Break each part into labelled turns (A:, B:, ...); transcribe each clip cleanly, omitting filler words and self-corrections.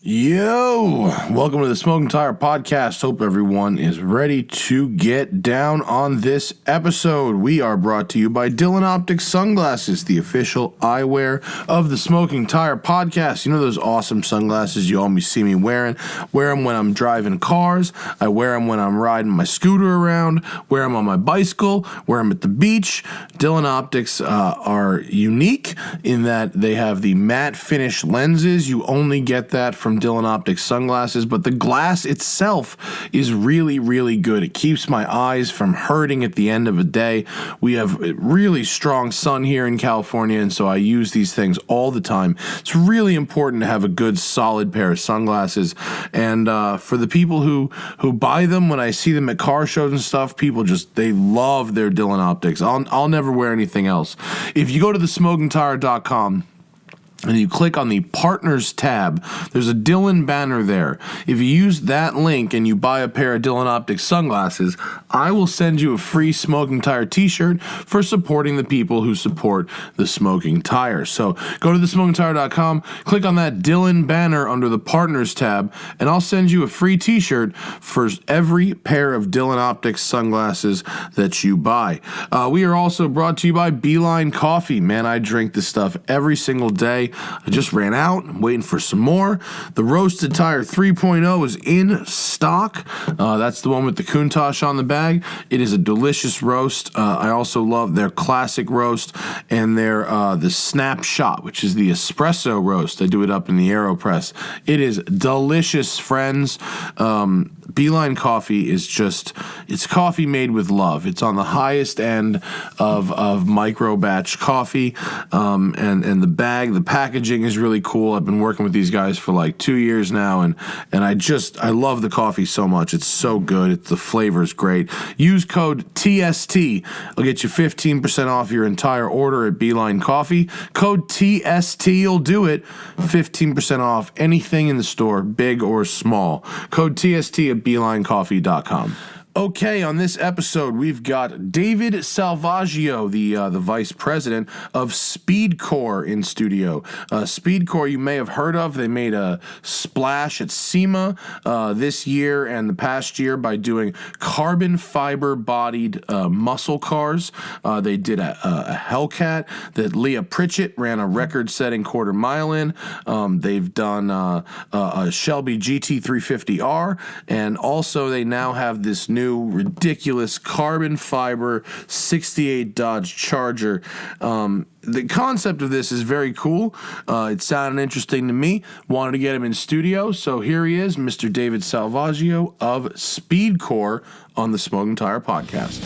A: Yo, welcome to the Smoking Tire Podcast. Hope everyone is ready to get down on this episode. We are brought to you by Dylan Optics Sunglasses, the official eyewear of the Smoking Tire Podcast. You know those awesome sunglasses you always see me wearing? Wear them when I'm driving cars. I wear them when I'm riding my scooter around. Wear them on my bicycle. Wear them at the beach. Dylan Optics are unique in that they have the matte finish lenses. You only get that from Dylan Optics sunglasses, but the glass itself is really, really good. It keeps my eyes from hurting at the end of a day. We have really strong sun here in California, and so I use these things all the time. It's really important to have a good, solid pair of sunglasses, and for the people who buy them, when I see them at car shows and stuff, people they love their Dylan Optics. I'll never wear anything else. If you go to thesmokingtire.com and you click on the Partners tab, there's a Dylan banner there. If you use that link and you buy a pair of Dylan Optics sunglasses, I will send you a free Smoking Tire t-shirt for supporting the people who support the Smoking Tire. So go to thesmokingtire.com, click on that Dylan banner under the Partners tab, and I'll send you a free t-shirt for every pair of Dylan Optics sunglasses that you buy. We are also brought to you by Beeline Coffee. Man, I drink this stuff every single day. I just ran out. I'm waiting for some more. The Roasted Tire 3.0 is in stock. That's the one with the Countach on the bag. It is a delicious roast. I also love their classic roast and their the Snapshot, which is the espresso roast. I do it up in the AeroPress. It is delicious, friends. Beeline Coffee is it's coffee made with love. It's on the highest end of micro batch coffee, and the packaging is really cool. I've been working with these guys for like 2 years now, and I love the coffee so much. It's so good. The flavor's great. Use code TST. I'll get you 15% off your entire order at Beeline Coffee. Code TST will do it. 15% off anything in the store, big or small. Code TST at BeelineCoffee.com. Okay, on this episode, we've got David Salvaggio, the vice president of SpeedKore in studio. SpeedKore, you may have heard of. They made a splash at SEMA this year and the past year by doing carbon fiber-bodied muscle cars. They did a Hellcat that Leah Pritchett ran a record-setting quarter mile in. They've done a Shelby GT350R, and also they now have this new ridiculous carbon fiber 68 Dodge Charger. The concept of this is very cool. It sounded interesting to me. Wanted to get him in studio, so here he is, Mr. David Salvaggio of SpeedKore on the Smoking Tire Podcast.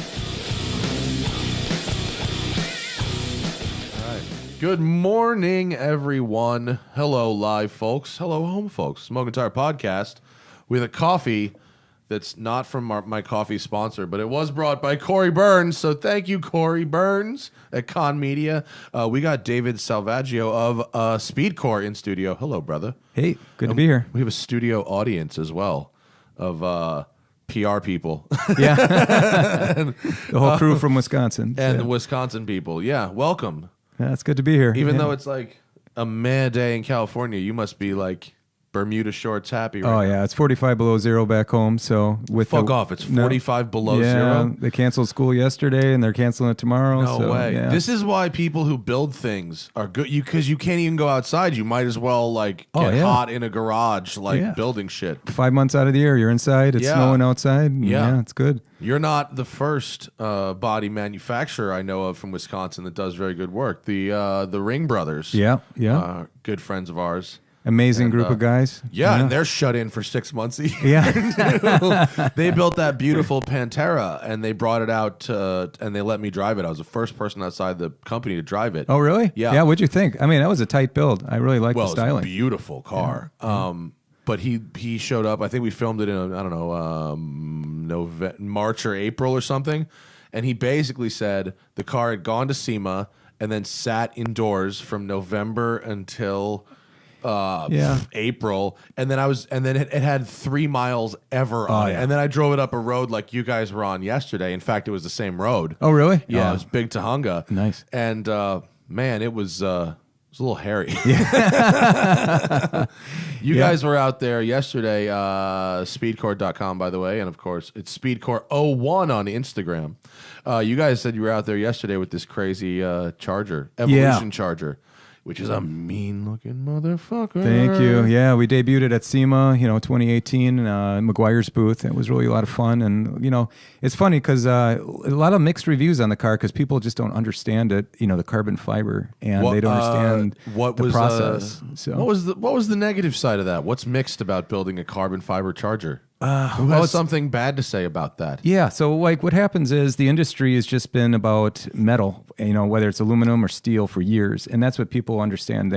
A: All right. Good morning, everyone. Hello, live folks. Hello, home folks. Smoking Tire Podcast with a coffee that's not from my coffee sponsor, but it was brought by Corey Burns. So thank you, Corey Burns at Con Media. We got David Salvaggio of SpeedKore in studio. Hello, brother.
B: Hey, good to be here.
A: We have a studio audience as well of PR people.
B: Yeah. The whole crew from Wisconsin.
A: And the Wisconsin people. Yeah, welcome.
B: Yeah, it's good to be here.
A: Even though it's like a mad day in California, you must be like Bermuda shorts happy right now.
B: Yeah, it's 45 below zero back home. So
A: Fuck off, it's 45 below zero?
B: They canceled school yesterday and they're canceling it tomorrow.
A: No way. Yeah. This is why people who build things are good, because you can't even go outside. You might as well get hot in a garage building shit.
B: 5 months out of the year, you're inside. It's snowing outside. Yeah, it's good.
A: You're not the first body manufacturer I know of from Wisconsin that does very good work. The Ring Brothers.
B: Yeah.
A: Good friends of ours.
B: Amazing group of guys.
A: Yeah, and they're shut in for 6 months a year.
B: Yeah.
A: They built that beautiful Pantera, and they brought it out, and they let me drive it. I was the first person outside the company to drive it.
B: Oh, really?
A: Yeah.
B: Yeah, what'd you think? I mean, that was a tight build. I really liked the styling.
A: It's a beautiful car. Yeah. But he showed up. I think we filmed it in, March or April or something. And he basically said the car had gone to SEMA and then sat indoors from November until April, and then it had 3 miles ever on it, and then I drove it up a road like you guys were on yesterday. In fact, it was the same road.
B: Oh, really?
A: Yeah, it was Big Tahunga.
B: Nice.
A: And man, it was It's a little hairy. Yeah. You guys were out there yesterday, speedkore.com, by the way, and of course, it's SpeedKore01 on Instagram. You guys said you were out there yesterday with this crazy charger, Evolution charger, which is a mean-looking motherfucker.
B: Thank you. Yeah, we debuted it at SEMA, 2018, McGuire's booth. It was really a lot of fun. And, it's funny because a lot of mixed reviews on the car because people just don't understand it, the carbon fiber, and they don't understand the process.
A: So what was the negative side of that? What's mixed about building a carbon fiber charger? Who has something bad to say about that?
B: Yeah, so what happens is the industry has just been about metal, whether it's aluminum or steel for years, and that's what people understand.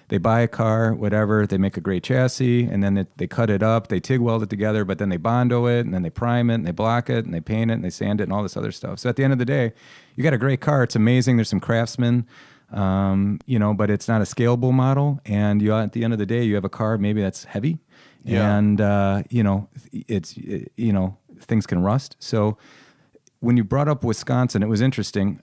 B: They buy a car, whatever, they make a great chassis, and then they cut it up, they TIG weld it together, but then they Bondo it, and then they prime it, and they block it, and they paint it, and they sand it, and all this other stuff. So at the end of the day, you got a great car. It's amazing. There's some craftsmen, but it's not a scalable model, and at the end of the day, you have a car maybe that's heavy. Yeah. And, things can rust. So when you brought up Wisconsin, it was interesting.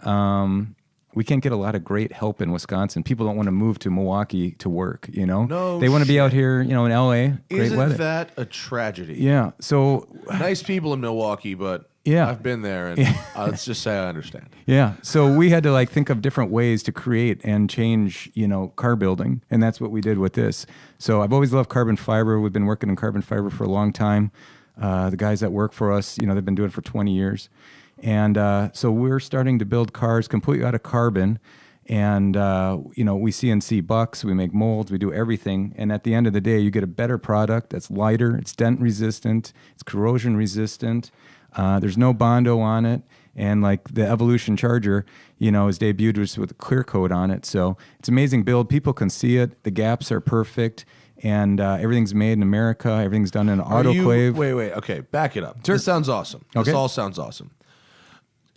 B: We can't get a lot of great help in Wisconsin. People don't want to move to Milwaukee to work,
A: No,
B: they want to be out here, in LA. Great weather.
A: Isn't that a tragedy?
B: Yeah. So
A: nice people in Milwaukee, but I've been there, and let's just say I understand.
B: Yeah. So we had to think of different ways to create and change, car building, and that's what we did with this. So I've always loved carbon fiber. We've been working in carbon fiber for a long time. The guys that work for us, they've been doing it for 20 years. And so we're starting to build cars completely out of carbon. And, we CNC bucks, we make molds, we do everything. And at the end of the day, you get a better product that's lighter, it's dent resistant, it's corrosion resistant. There's no Bondo on it. And the Evolution charger, is debuted just with a clear coat on it. So it's an amazing build. People can see it. The gaps are perfect. And everything's made in America. Everything's done in an autoclave.
A: Wait. Okay, back it up.
B: Sure.
A: This sounds awesome.
B: Okay.
A: This all sounds awesome.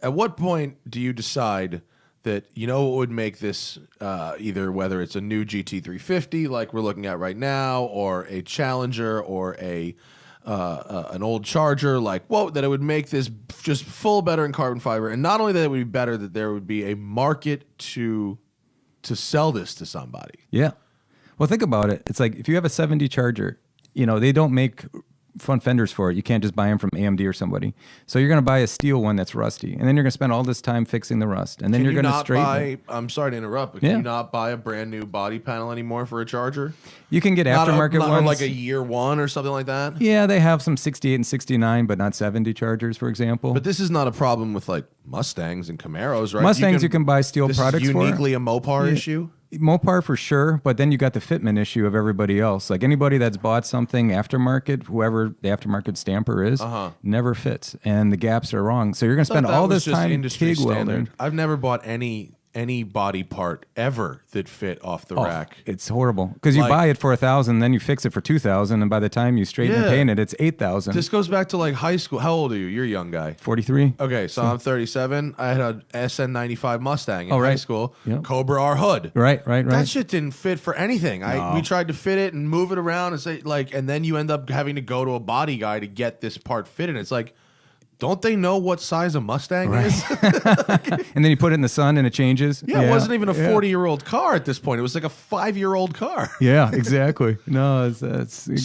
A: At what point do you decide that, what would make this either whether it's a new GT350 like we're looking at right now, or a Challenger, or an old Charger, that it would make this just full better in carbon fiber, and not only that it would be better, that there would be a market to sell this to somebody.
B: Yeah. Well, think about it. It's if you have a 70 Charger, they don't make front fenders for it. You can't just buy them from AMD or somebody. So you're going to buy a steel one that's rusty, and then you're going to spend all this time fixing the rust, and then you're going to straighten it.
A: I'm sorry to interrupt, but can you not buy a brand new body panel anymore for a Charger?
B: You can get aftermarket ones.
A: Like a year one or something like that?
B: Yeah, they have some 68 and 69, but not 70 Chargers, for example.
A: But this is not a problem with Mustangs and Camaros, right?
B: Mustangs you can buy steel products for.
A: This is uniquely a Mopar issue?
B: Mopar for sure, but then you got the fitment issue of everybody else. Anybody that's bought something aftermarket, whoever the aftermarket stamper is, never fits, and the gaps are wrong. So you're going to spend all this time TIG welding.
A: I've never bought any body part ever that fit off the rack.
B: It's horrible because you buy it for $1,000, then you fix it for $2,000, and by the time you straighten and paint it, it's $8,000.
A: This goes back to high school. How old are you? You're a young guy.
B: 43.
A: Okay, so I'm 37. I had an SN95 Mustang in high school. Yep. Cobra R hood.
B: Right.
A: That shit didn't fit for anything. We tried to fit it and move it around and say and then you end up having to go to a body guy to get this part fitted. It's don't they know what size a Mustang is?
B: And then you put it in the sun and it changes.
A: Yeah, it wasn't even a 40-year-old car at this point. It was like a 5-year-old car.
B: Yeah, exactly. No, it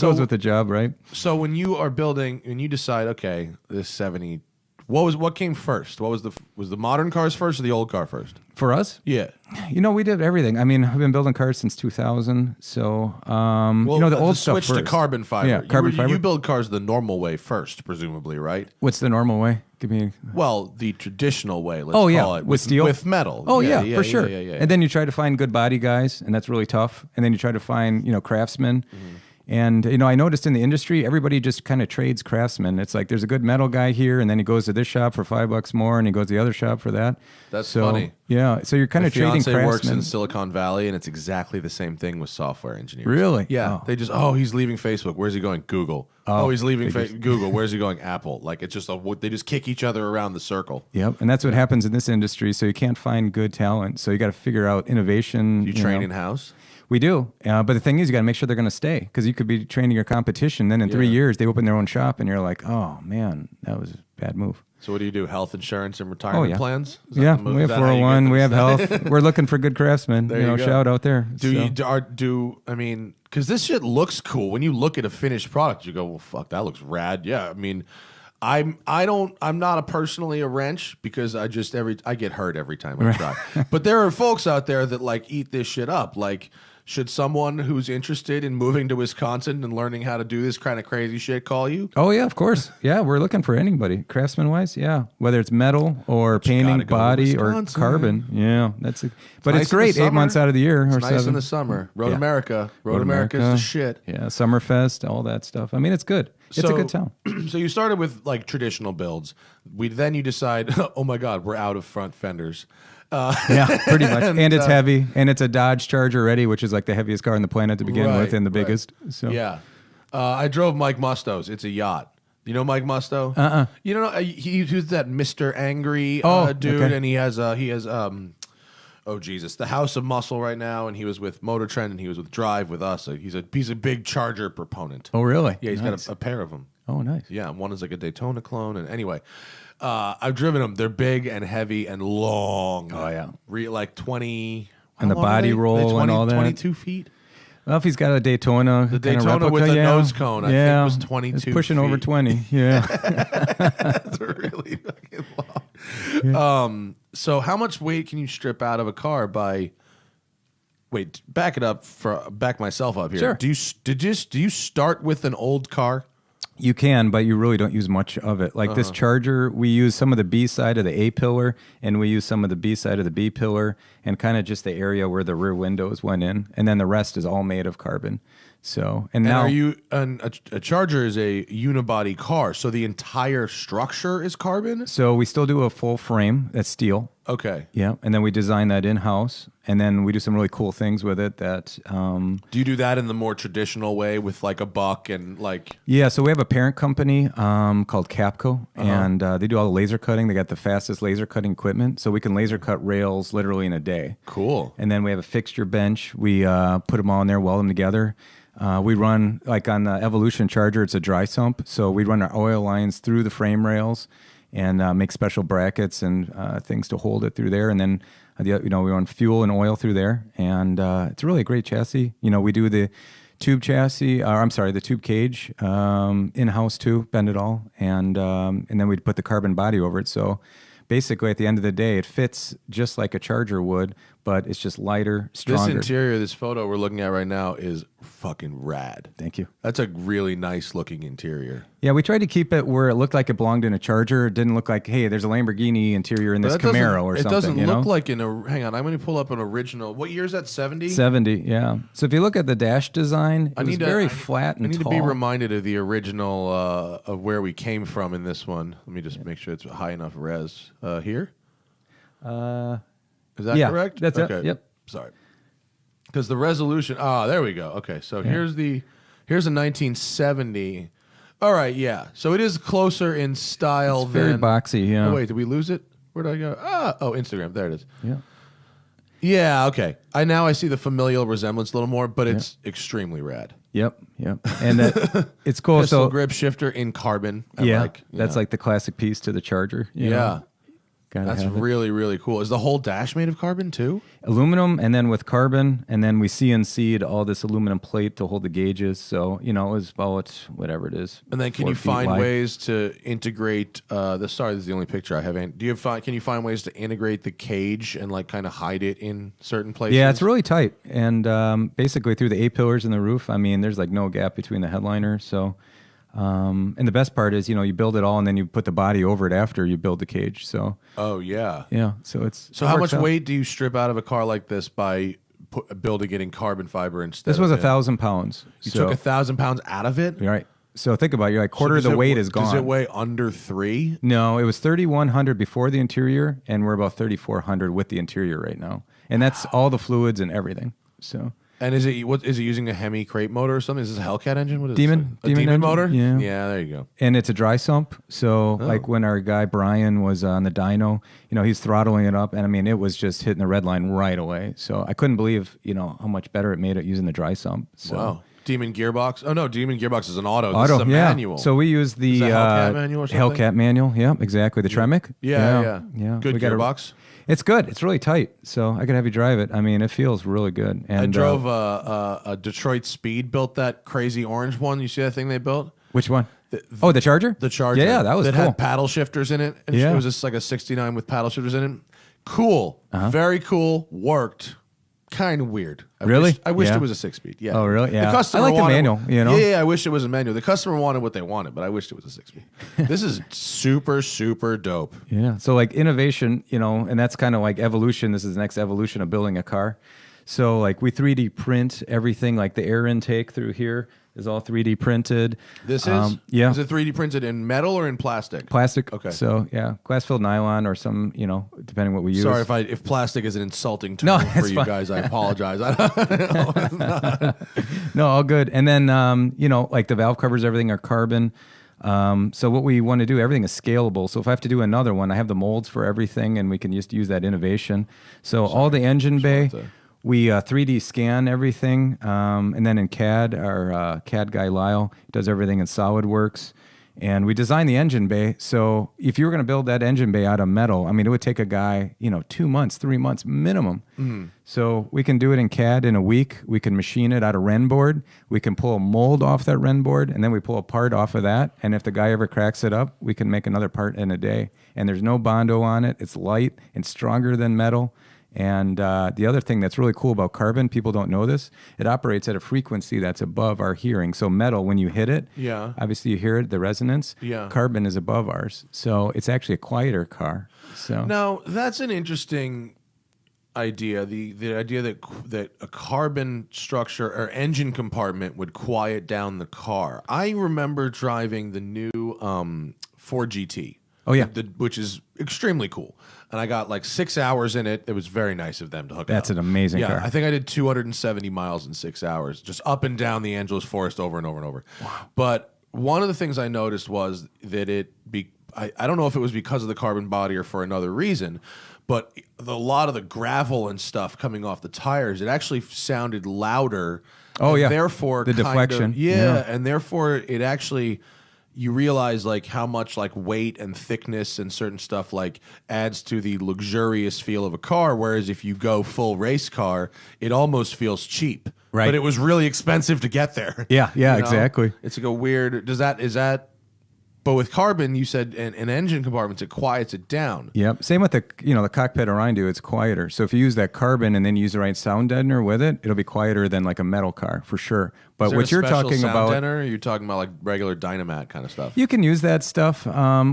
B: goes with the job, right?
A: So when you are building, and you decide, okay, this 70, what came first? Was the modern cars first or the old car first?
B: For us?
A: Yeah.
B: We did everything. I mean, I've been building cars since 2000. So, the old stuff
A: switch
B: first.
A: to carbon fiber.
B: Yeah, carbon fiber.
A: You build cars the normal way first, presumably, right?
B: What's the normal way? Give me.
A: The traditional way. Let's call it
B: with steel,
A: with metal.
B: Oh yeah, for sure. Yeah. And then you try to find good body guys, and that's really tough. And then you try to find craftsmen. Mm-hmm. And, I noticed in the industry, everybody just kind of trades craftsmen. It's there's a good metal guy here, and then he goes to this shop for $5 more, and he goes to the other shop for that.
A: That's funny.
B: Yeah, so you're kind of trading craftsmen.
A: My fiance works in Silicon Valley, and it's exactly the same thing with software engineers.
B: Really?
A: Yeah. They just, he's leaving Facebook. Where's he going? Google. He's leaving Google. Where's he going? Apple. It's just, they just kick each other around the circle.
B: Yep, and that's what happens in this industry, so you can't find good talent. So you got to figure out innovation.
A: Do you train in-house?
B: We do. But the thing is, you got to make sure they're going to stay, because you could be training your competition. Then in 3 years, they open their own shop and you're like, oh, man, that was a bad move.
C: So what do? Health insurance and retirement plans?
B: Yeah, we have 401, we have health. We're looking for good craftsmen.
C: There you go.
B: Shout out there.
C: I mean, because this shit looks cool. When you look at a finished product, you go, well, fuck, that looks rad. Yeah, I mean, I'm not personally a wrench, because I get hurt every time I try. But there are folks out there that like eat this shit up. Like, should someone who's interested in moving to Wisconsin and learning how to do this kind of crazy shit call you?
B: Oh yeah, of course. Yeah, we're looking for anybody, craftsman wise. Yeah, whether it's metal or painting, body or carbon. Yeah, but it's great. 8 months out of the year,
C: it's
B: or
C: nice
B: 7
C: in the summer. Road America is the shit.
B: Yeah, Summerfest, all that stuff. I mean, it's good. It's a good town.
C: So you started with like traditional builds. Then you decide, oh my God, we're out of front fenders.
B: Yeah, pretty much. And it's heavy, and it's a Dodge Charger ready, which is like the heaviest car on the planet to begin with, and the biggest. So
C: yeah, I drove Mike Musto's. It's a yacht. You know Mike Musto? You don't know? He's that Mr. Angry dude, and he has oh Jesus, the House of Muscle right now, and he was with Motor Trend, and he was with Drive with us. So he's a big Charger proponent.
B: Oh really?
C: Yeah, he's got a pair of them.
B: Oh nice.
C: Yeah, one is like a Daytona clone, and anyway. I've driven them. They're big and heavy and long.
B: Oh, yeah.
C: Like 20...
B: And the body roll and all that.
C: 22 feet?
B: Well, if he's got a Daytona...
C: The Daytona with a nose cone, I think, was 22
B: it's pushing
C: feet.
B: over 20, yeah.
C: That's really fucking long. So how much weight can you strip out of a car by... Wait, back myself up here.
B: Sure.
C: Do you start with an old car?
B: You can, but you really don't use much of it. Like this Charger, we use some of the B side of the A pillar, and we use some of the B side of the B pillar, and kind of just the area where the rear windows went in, and then the rest is all made of carbon. So, and now,
C: are you a Charger is a unibody car, so the entire structure is carbon?
B: So we still do a full frame that's steel.
C: Okay.
B: Yeah, and then we design that in-house, and then we do some really cool things with it that...
C: do you do that in the more traditional way with like a buck and like...
B: Yeah, so we have a parent company called Capco, and they do all the laser cutting. They got the fastest laser cutting equipment, so we can laser cut rails literally in a day.
C: Cool.
B: And then we have a fixture bench. We put them all in there, weld them together. We run, like on the Evolution Charger, it's a dry sump, so we run our oil lines through the frame rails and make special brackets and things to hold it through there. And then, we run fuel and oil through there. And it's really a great chassis. We do the tube chassis, the tube cage in-house too, bend it all. And then we'd put the carbon body over it. So basically, at the end of the day, it fits just like a Charger would, but it's just lighter, stronger.
C: This interior, this photo we're looking at right now is fucking rad.
B: Thank you.
C: That's a really nice looking interior.
B: Yeah, we tried to keep it where it looked like it belonged in a Charger. It didn't look like, hey, there's a Lamborghini interior in this Camaro or something.
C: It doesn't look like hang on, I'm going to pull up an original. What year is that, 70?
B: 70, yeah. So if you look at the dash design, it was very flat and tall.
C: I need to be reminded of the original of where we came from in this one. Let me just make sure it's high enough res. Here? Is that correct?
B: That's
C: okay.
B: it. Yep.
C: Sorry. Because the resolution... there we go. Okay, so here's a 1970... All right, yeah. So it is closer in style
B: than... very boxy, yeah.
C: Oh, wait, did we lose it? Where did I go? Instagram. There it is.
B: Yeah.
C: Yeah, okay. I see the familial resemblance a little more, but it's extremely rad.
B: Yep. And it's cool.
C: Pistol grip shifter in carbon.
B: That's like the classic piece to the Charger. You know?
C: That's really, really cool. Is the whole dash made of carbon too?
B: Aluminum, and then with carbon, and then we CNC'd all this aluminum plate to hold the gauges. So, it was about whatever it is.
C: And then can you find ways to integrate this is the only picture I have. Can you find ways to integrate the cage and like kind of hide it in certain places?
B: Yeah, it's really tight. And basically through the A-pillars in the roof, there's like no gap between the headliner. So... and the best part is, you build it all and then you put the body over it after you build the cage. So, yeah. So
C: how much weight do you strip out of a car like this by building it in carbon fiber instead?
B: This was 1,000 pounds.
C: You took 1,000 pounds out of it?
B: Right. So think about it. You're like quarter of the weight is gone.
C: Does it weigh under 3?
B: No, it was 3,100 before the interior, and we're about 3,400 with the interior right now. And that's all the fluids and everything. So.
C: And is it using a Hemi crate motor or something? Is this a Hellcat engine? What is
B: Demon.
C: this? A Demon
B: engine?
C: motor?
B: Yeah.
C: Yeah, there you go.
B: And it's a dry sump. So like when our guy Brian was on the dyno, he's throttling it up. And I mean, it was just hitting the red line right away. So I couldn't believe, how much better it made it using the dry sump. So.
C: Wow. Demon gearbox? Oh, no, Demon gearbox is an auto.
B: This
C: is a manual.
B: So we use the
C: Hellcat manual or something?
B: Hellcat manual. Yeah, exactly. The Tremec.
C: Yeah. Good
B: We got
C: gearbox.
B: It's good. It's really tight. So I could have you drive it. I mean, it feels really good. And
C: I drove a Detroit Speed, built that crazy orange one. You see that thing they built?
B: Which one? The Charger?
C: The Charger.
B: Yeah, that was cool.
C: That had paddle shifters in it. And
B: Yeah.
C: It was just like a 69 with paddle shifters in it. Cool. Very cool. Worked. Kind of weird. I wished
B: Yeah.
C: it was a 6-speed. Yeah.
B: Oh, really? Yeah.
C: The customer
B: I like the
C: wanted,
B: manual,
C: Yeah, I wish it was a manual. The customer wanted what they wanted, but I wished it was a 6-speed. This is super, super dope.
B: Yeah. So like innovation, and that's kind of like evolution. This is the next evolution of building a car. So like we 3D print everything, like the air intake through here is all 3D printed.
C: This is?
B: Yeah.
C: Is it 3D printed in metal or in plastic?
B: Plastic.
C: Okay.
B: So yeah, glass-filled nylon or some, depending what we use.
C: Sorry if plastic is an insulting term
B: No,
C: for
B: it's
C: you
B: fine.
C: guys. I apologize.
B: No, all good. And then, like the valve covers, everything are carbon. So what we want to do, everything is scalable. So if I have to do another one, I have the molds for everything, and we can just use that innovation. So all the engine bay, we 3D scan everything, and then in CAD, our CAD guy Lyle does everything in SolidWorks. And we design the engine bay. So if you were going to build that engine bay out of metal, I mean, it would take a guy, 2 months, 3 months minimum. So we can do it in CAD in a week. We can machine it out of Ren board. We can pull a mold off that Ren board, and then we pull a part off of that. And if the guy ever cracks it up, we can make another part in a day. And there's no Bondo on it. It's light and stronger than metal. And the other thing that's really cool about carbon, people don't know this, it operates at a frequency that's above our hearing. So metal, when you hit it, obviously you hear it, the resonance.
C: Yeah.
B: Carbon is above ours. So it's actually a quieter car. So
C: Now, that's an interesting idea. The idea that a carbon structure or engine compartment would quiet down the car. I remember driving the new Ford GT.
B: Oh, yeah.
C: Which is extremely cool. And I got like 6 hours in it. It was very nice of them to hook it up.
B: That's an amazing car.
C: I think I did 270 miles in 6 hours, just up and down the Angeles Forest over and over and over. Wow. But one of the things I noticed was that I don't know if it was because of the carbon body or for another reason, but a lot of the gravel and stuff coming off the tires, it actually sounded louder.
B: Oh, yeah.
C: Therefore,
B: the deflection.
C: And therefore it actually... You realize like how much like weight and thickness and certain stuff like adds to the luxurious feel of a car. Whereas if you go full race car, it almost feels cheap.
B: Right.
C: But it was really expensive to get there.
B: Yeah,
C: You know?
B: exactly.
C: It's like a weird. Is that? But with carbon, you said in engine compartments, it quiets it down.
B: Yep. Same with the cockpit around you, it's quieter. So if you use that carbon and then use the right sound deadener with it, it'll be quieter than like a metal car for sure. But what you're talking about,
C: deadener, or you're talking about like regular Dynamat kind of stuff.
B: you can use that stuff,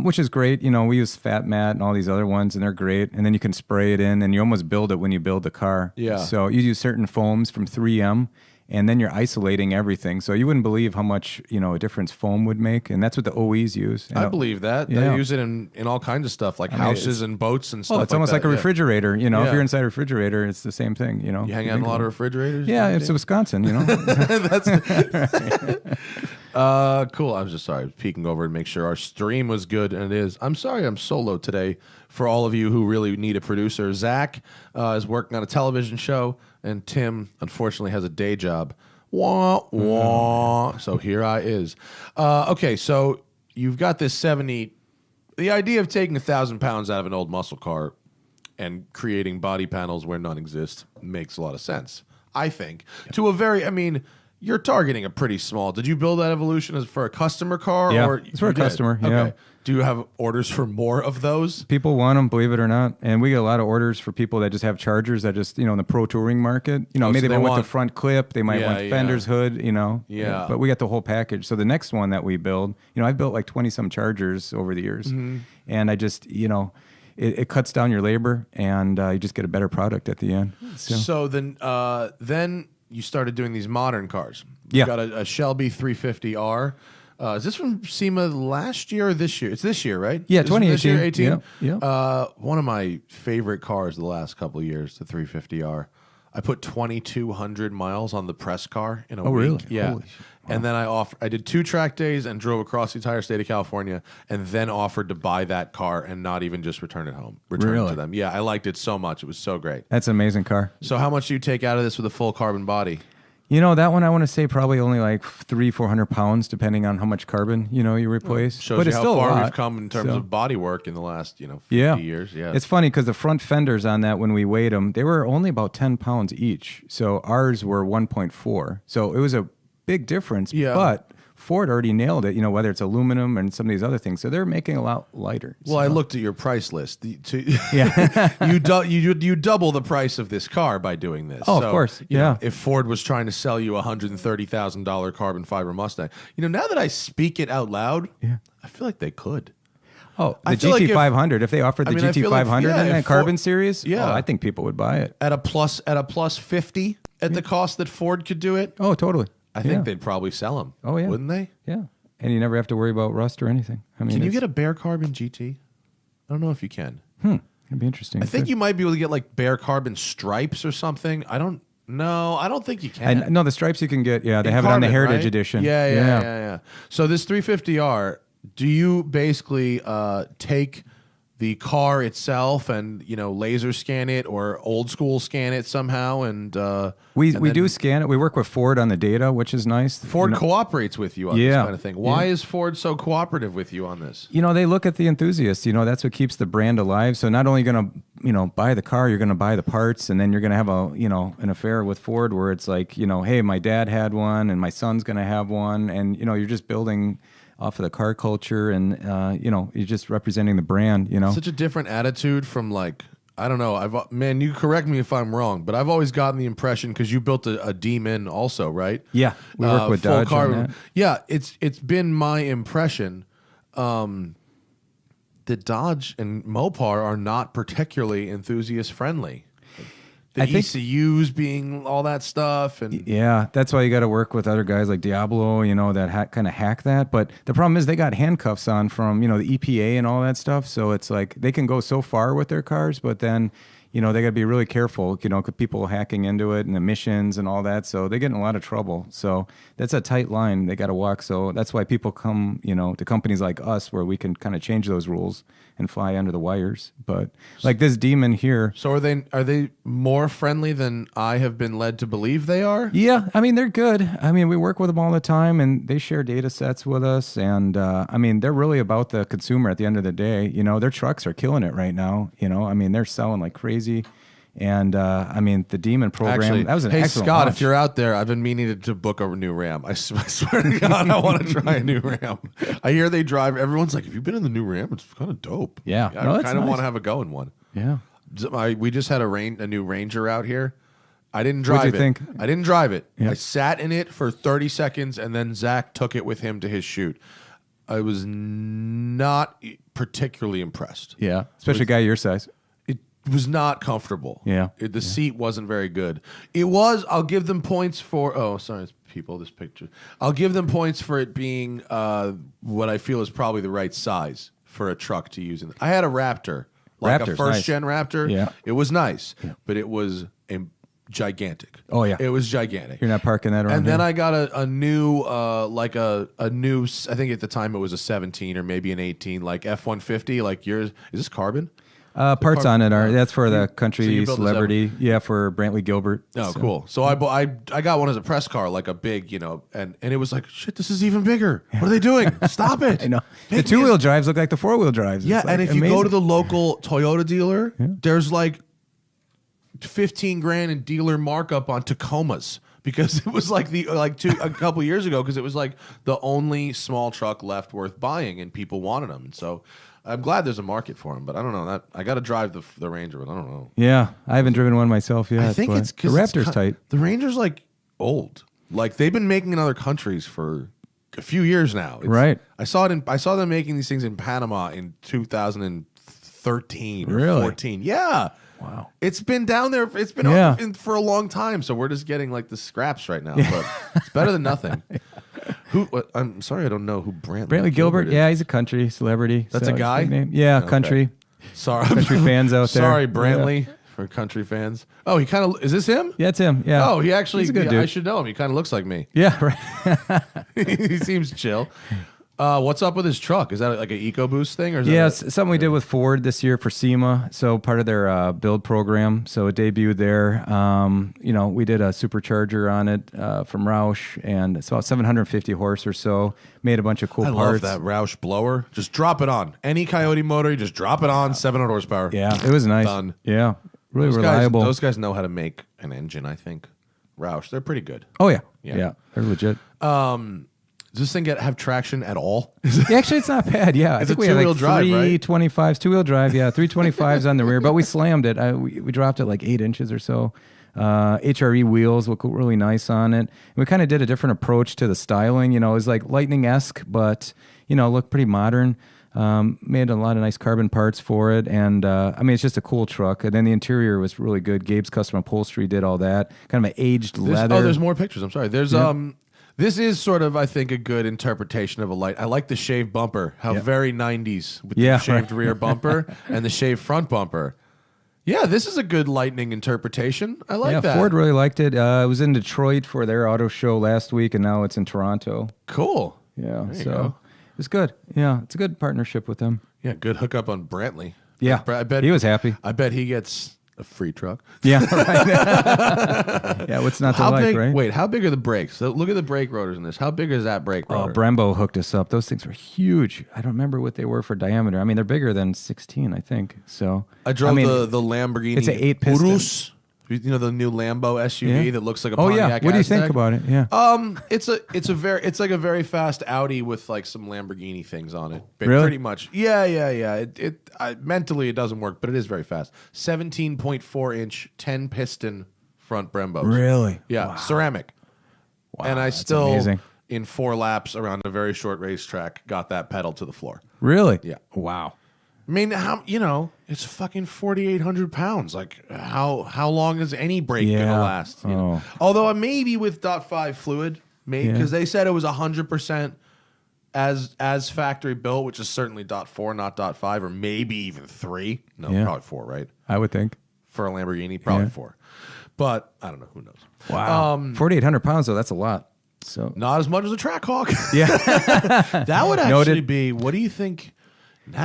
B: which is great. We use Fat Mat and all these other ones, and they're great. And then you can spray it in, and you almost build it when you build the car.
C: Yeah.
B: So you use certain foams from 3M. And then you're isolating everything. So you wouldn't believe how much, a difference foam would make. And that's what the OEs use.
C: I believe that.
B: Yeah.
C: They use it in all kinds of stuff, like houses and boats and stuff.
B: Oh, it's almost like a refrigerator. If
C: Yeah.
B: you're inside a refrigerator, it's the same thing. You
C: You hang out in a lot of refrigerators?
B: Yeah, it's Wisconsin,
C: That's cool. I'm just sorry. I was peeking over and make sure our stream was good, and it is. I'm sorry I'm solo today for all of you who really need a producer. Zach is working on a television show, and Tim, unfortunately, has a day job. Wah, wah. So here I is. Okay, so you've got this 70... The idea of taking 1,000 pounds out of an old muscle car and creating body panels where none exist makes a lot of sense, I think. Yeah. To a very... I mean... You're targeting a pretty small. Did you build that Evolution as for a customer car?
B: Yeah,
C: or
B: it's for a customer.
C: Okay.
B: Yeah.
C: Do you have orders for more of those?
B: People want them, believe it or not, and we get a lot of orders for people that just have Chargers that just in the pro touring market. Maybe
C: so
B: they want the front clip, they might want fender's hood.
C: Yeah.
B: But we got the whole package. So the next one that we build, I've built like 20 some Chargers over the years, and I just It cuts down your labor, and you just get a better product at the end.
C: So then you started doing these modern cars. You got a Shelby 350R. Is this from SEMA last year or this year? It's this year, right?
B: Yeah,
C: This
B: 2018.
C: Yeah. One of my favorite cars the last couple of years, the 350R. I put 2,200 miles on the press car in a
B: Oh,
C: week.
B: really?
C: Yeah.
B: Holy shit.
C: And then I did 2 track days and drove across the entire state of California, and then offered to buy that car and not even just return it home. Return it
B: Really?
C: to them. Yeah, I liked it so much. It was so great.
B: That's an amazing car.
C: So how much do you take out of this with a full carbon body?
B: You know, that one I want to say probably only like 300-400 pounds, depending on how much carbon, you know, you replace.
C: Shows
B: but
C: you
B: it's
C: how
B: still a
C: far
B: lot.
C: we've come in terms of body work in the last, 50 years. Yeah.
B: It's funny because the front fenders on that, when we weighed them, they were only about 10 pounds each. So ours were 1.4. So it was a big difference.
C: Yeah.
B: But Ford already nailed it, you know, whether it's aluminum and some of these other things. So they're making a lot lighter.
C: Well, I looked at your price list.
B: Yeah.
C: You double the price of this car by doing this.
B: Oh, of course.
C: You know,
B: Yeah.
C: if Ford was trying to sell you a $130,000 carbon fiber Mustang, now that I speak it out loud, I feel like they could.
B: Oh,
C: I
B: the
C: feel like
B: GT500. If they offered the
C: I feel like,
B: GT500 in that
C: if
B: carbon series,
C: Yeah.
B: I think people would buy it.
C: At a plus 50 at the cost that Ford could do it,
B: Oh, totally.
C: I think they'd probably sell them.
B: Oh, yeah.
C: Wouldn't they?
B: Yeah. And you never have to worry about rust or anything. I mean,
C: Can you get a bare carbon GT? I don't know if you can.
B: It'd be interesting.
C: I think you might be able to get like bare carbon stripes or something. I don't think you can.
B: No, the stripes you can get. Yeah, they
C: In
B: have it on the
C: carbon,
B: Heritage
C: right?
B: Edition.
C: Yeah. So this 350R, do you basically take the car itself and laser scan it or old school scan it somehow? And
B: We
C: and then
B: do scan it. We work with Ford on the data, which is nice.
C: Ford cooperates with you on this
B: Yeah.
C: kind of thing. Why is Ford so cooperative with you on this?
B: They look at the enthusiasts. That's what keeps the brand alive. So not only going to buy the car, you're going to buy the parts, and then you're going to have an affair with Ford where it's like, hey, my dad had one and my son's going to have one, and you're just building off of the car culture, and you're just representing the brand.
C: Such a different attitude from like, I don't know. Man, you correct me if I'm wrong, but I've always gotten the impression, because you built a Demon also, right?
B: Yeah, we work with
C: full
B: Dodge on
C: carbon.
B: that.
C: Yeah, it's been my impression that Dodge and Mopar are not particularly enthusiast friendly. The
B: I think-
C: ECUs being all that stuff, and
B: Yeah, that's why you got to work with other guys like Diablo, that kind of hack that. But the problem is they got handcuffs on from, the EPA and all that stuff. So it's like they can go so far with their cars, but then, they got to be really careful, because people hacking into it and emissions and all that. So they get in a lot of trouble. So that's a tight line they got to walk. So that's why people come, to companies like us where we can kind of change those rules and fly under the wires. But like this Demon here.
C: so are they more friendly than I have been led to believe they are?
B: Yeah, I mean, they're good. I mean, we work with them all the time, and they share data sets with us. And, I mean, they're really about the consumer at the end of the day. Their trucks are killing it right now. I mean, they're selling like crazy. And, I mean, the Demon program,
C: Actually,
B: that was an
C: hey,
B: excellent
C: Scott,
B: launch.
C: if you're out there, I've been meaning to book a new Ram. I swear to God, I want to try a new Ram. I hear they drive. Everyone's like, have you been in the new Ram? It's kind of dope.
B: Yeah.
C: I
B: No, that's
C: kind of
B: nice.
C: want to have a go in one.
B: Yeah.
C: We just had a new Ranger out here. I didn't drive
B: What'd you think?
C: I didn't drive it.
B: Yeah.
C: I sat in it for 30 seconds, and then Zach took it with him to his shoot. I was not particularly impressed.
B: Yeah. Especially a guy your size.
C: It was not comfortable.
B: Yeah.
C: The seat wasn't very good. It was, I'll give them points for, oh, sorry, people, this picture. I'll give them points for it being what I feel is probably the right size for a truck to use. I had a Raptor, like a
B: Raptor's
C: first-gen
B: nice.
C: Raptor.
B: Yeah.
C: It was nice, but it was gigantic.
B: Oh, yeah.
C: It was gigantic.
B: You're not parking that around
C: And then
B: here?
C: I got a new, a new, I think at the time it was a 17 or maybe an 18, like F-150, like yours. Is this carbon?
B: Parts on it are, that's for the
C: so
B: country
C: you built this
B: celebrity. Yeah, for Brantley Gilbert.
C: Oh,
B: So-
C: cool. So I got one as a press car, like a big, and it was like, shit, this is even bigger. What are they doing? Stop it.
B: I know. The
C: Make me
B: two-wheel drives look like the four-wheel drives.
C: Yeah,
B: It's like
C: and if you go
B: amazing.
C: to the local Toyota dealer, there's like 15 grand in dealer markup on Tacomas, because it was like a couple years ago, because it was like the only small truck left worth buying, and people wanted them. And so I'm glad there's a market for them, but I don't know, that I got to drive the Ranger, but I don't know.
B: Yeah, I haven't driven one myself yet.
C: I think
B: but
C: it's
B: the
C: because
B: Raptor's tight.
C: The Ranger's like old. Like they've been making in other countries for a few years now.
B: Right.
C: I saw them making these things in Panama in 2013 or
B: Really?
C: 14. Yeah.
B: Wow.
C: It's been down there. It's been
B: Yeah.
C: for a long time. So we're just getting like the scraps right now. But it's better than nothing. I'm sorry, I don't know who
B: Brantley Gilbert,
C: is.
B: yeah, he's a country celebrity.
C: That's
B: so
C: a
B: it's
C: guy?
B: big name. Yeah,
C: Okay.
B: country.
C: Sorry,
B: Country fans out there.
C: Sorry, Brantley. for country fans. Oh, he kind of is this him?
B: Yeah, it's him. Yeah.
C: Oh, he actually.
B: He's a good
C: I
B: dude.
C: should know him. He kind of looks like me.
B: Yeah, right.
C: He seems chill. What's up with his truck? Is that like an EcoBoost thing, or is
B: Yeah,
C: that
B: it's something we did with Ford this year for SEMA. So part of their build program. So it debuted there. We did a supercharger on it from Roush, and it's about 750 horse or so. Made a bunch of cool
C: I
B: parts.
C: love that Roush blower. Just drop it on any Coyote motor. You just drop it on. 700 horsepower.
B: Yeah, it was nice.
C: Done.
B: Yeah, really
C: Those
B: reliable.
C: Those guys know how to make an engine. I think Roush. They're pretty good.
B: Oh yeah,
C: Yeah.
B: yeah, they're legit.
C: Does this thing have traction at all?
B: Yeah, actually, it's not bad. Yeah, I
C: It's
B: think
C: a
B: we had
C: two-wheel
B: like
C: drive, right?
B: 325s, two-wheel drive. Yeah, 325s on the rear, but we slammed it. We dropped it like 8 inches or so. HRE wheels look really nice on it. And we kind of did a different approach to the styling. It was like Lightning-esque, but looked pretty modern. Made a lot of nice carbon parts for it, and it's just a cool truck. And then the interior was really good. Gabe's Custom Upholstery did all that. Kind of an aged leather.
C: Oh, there's more pictures. I'm sorry. There's This is sort of, I think, a good interpretation of a light. I like the shaved bumper. How very 90s with the shaved rear bumper and the shaved front bumper. Yeah, this is a good Lightning interpretation. I like that.
B: Ford really liked it. It was in Detroit for their auto show last week, and now it's in Toronto.
C: Cool.
B: Yeah,
C: There you
B: so
C: go.
B: it's good. Yeah, it's a good partnership with them.
C: Yeah, good hookup on Brantley.
B: Yeah,
C: I bet
B: he was happy.
C: I bet he gets a free truck.
B: Yeah, right. Yeah, what's not to
C: How
B: like,
C: big?
B: right?
C: Wait, how big are the brakes? So look at the brake rotors in this. How big is that brake
B: Oh,
C: rotor?
B: Brembo hooked us up. Those things were huge. I don't remember what they were for diameter. I mean, they're bigger than 16, I think. So
C: I drove the Lamborghini.
B: It's an 8-piston.
C: Urus. You know the new Lambo SUV that looks like a
B: Oh
C: Pontiac
B: yeah. What do you think
C: Aztek?
B: about it? Yeah.
C: It's like a very fast Audi with like some Lamborghini things on it.
B: Really?
C: Pretty much. Yeah. Mentally it doesn't work, but it is very fast. 17.4-inch 10-piston front Brembos.
B: Really?
C: Yeah,
B: Wow.
C: ceramic.
B: Wow,
C: And I
B: that's
C: still
B: amazing.
C: in 4 laps around a very short racetrack got that pedal to the floor.
B: Really?
C: Yeah.
B: Wow.
C: I mean, it's fucking 4,800 pounds. Like, how long is any brake
B: Yeah.
C: gonna last? You know? Although maybe with .5 fluid, maybe because they said it was 100% as factory built, which is certainly .4, not .5, or maybe even 3. No, probably 4, right?
B: I would think.
C: For a Lamborghini, probably 4. But I don't know. Who knows?
B: Wow. 4,800 pounds though. That's a lot. So
C: Not as much as a Trackhawk.
B: yeah.
C: That would actually
B: Noted.
C: be. What do you think? No.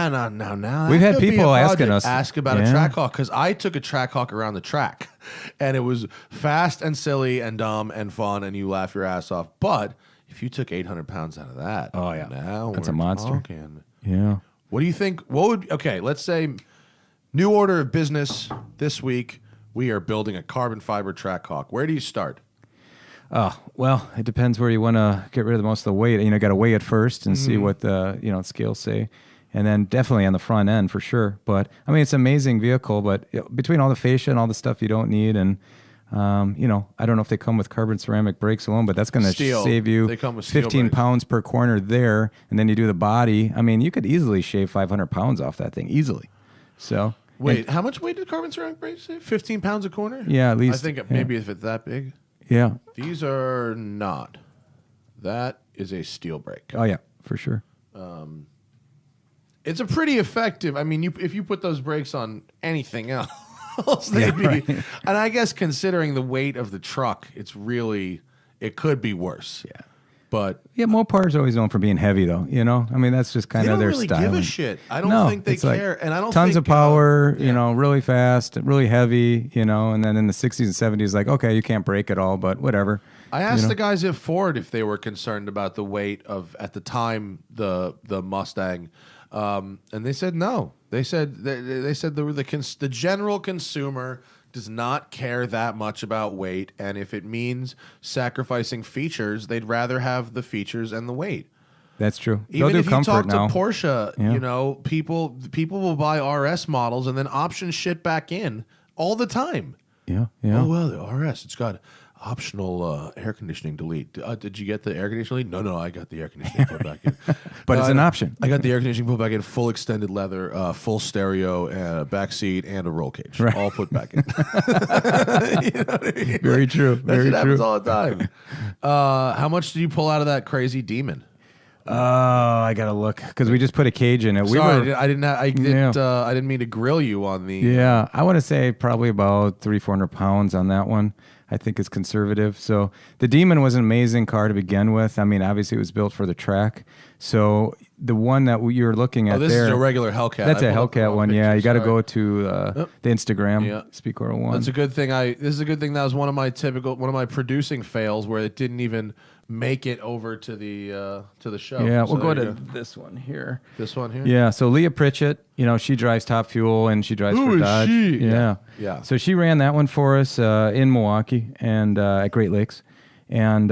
B: We've had
C: That could be
B: people
C: a
B: asking
C: project.
B: us.
C: Ask about a
B: Yeah.
C: Trackhawk because I took a Trackhawk around the track, and it was fast and silly and dumb and fun, and you laugh your ass off. But if you took 800 pounds out of that,
B: Oh, yeah.
C: now
B: That's
C: we're
B: a monster.
C: talking.
B: Yeah.
C: What do you think? Let's say new order of business this week. We are building a carbon fiber Trackhawk. Where do you start?
B: Oh, well, it depends where you want to get rid of the most of the weight. Got to weigh it first and see what the scales say. And then definitely on the front end for sure. But it's an amazing vehicle, but between all the fascia and all the stuff you don't need, and I don't know if they come with carbon ceramic brakes alone, but that's going to
C: Steel.
B: save you
C: They come with steel
B: 15
C: brakes.
B: pounds per corner there. And then you do the body. You could easily shave 500 pounds off that thing easily. So
C: Wait, how much weight did carbon ceramic brakes say? 15 pounds a corner?
B: Yeah, at least,
C: I think
B: yeah.
C: maybe if it's that big.
B: yeah.
C: These are not. That is a steel brake.
B: Oh yeah, for sure.
C: It's a pretty effective. If you put those brakes on anything else, they'd be.
B: right.
C: And I guess considering the weight of the truck, it could be worse.
B: Yeah.
C: But
B: Yeah, Mopar's always known for being heavy, though. That's just
C: they
B: kind
C: don't
B: of their
C: really
B: style.
C: give a shit. I don't
B: No,
C: think they
B: it's like
C: care, and I don't
B: tons
C: think,
B: of power.
C: yeah.
B: Really fast, really heavy. And then in the 60s and 70s, like okay, you can't brake at all, but whatever.
C: I asked the guys at Ford if they were concerned about the weight of, at the time, the Mustang, and they said no. They said the general consumer does not care that much about weight, and if it means sacrificing features, they'd rather have the features and the weight.
B: That's true.
C: Even
B: They'll do
C: if you
B: comfort
C: talk
B: now.
C: to Porsche,
B: Yeah.
C: people will buy RS models and then option shit back in all the time.
B: Yeah.
C: Oh well, the RS, it's got optional air conditioning delete. Did you get the air conditioning delete? No, I got the air conditioning put back in.
B: But it's an option.
C: I got the air conditioning put back in, full extended leather, full stereo, back seat, and a roll cage,
B: Right.
C: all put back in. You know what I mean?
B: Very true.
C: That
B: Very
C: shit
B: true.
C: happens all the time. How much did you pull out of that crazy demon?
B: I gotta look because we just put a cage in it.
C: Sorry, I didn't mean to grill you on the.
B: Yeah, I want to say probably about 300-400 pounds on that one. I think it's conservative. So the Demon was an amazing car to begin with. I mean, obviously it was built for the track. So the one that you're looking at
C: this
B: there,
C: is a regular Hellcat.
B: That's a Hellcat one. Yeah, you got to go to the Instagram.
C: Yeah.
B: SpeedKore 01.
C: That's a good thing. This is a good thing. That was one of my producing fails where it didn't even make it over to the show.
B: Yeah,
C: So
B: we'll go
C: there
B: to
C: you go.
B: this one here.
C: This one here.
B: Yeah, so Leah Pritchett, she drives Top Fuel and she drives
C: Who
B: for
C: is
B: Dodge.
C: she?
B: Yeah.
C: Yeah.
B: So she ran that one for us in Milwaukee and at Great Lakes. And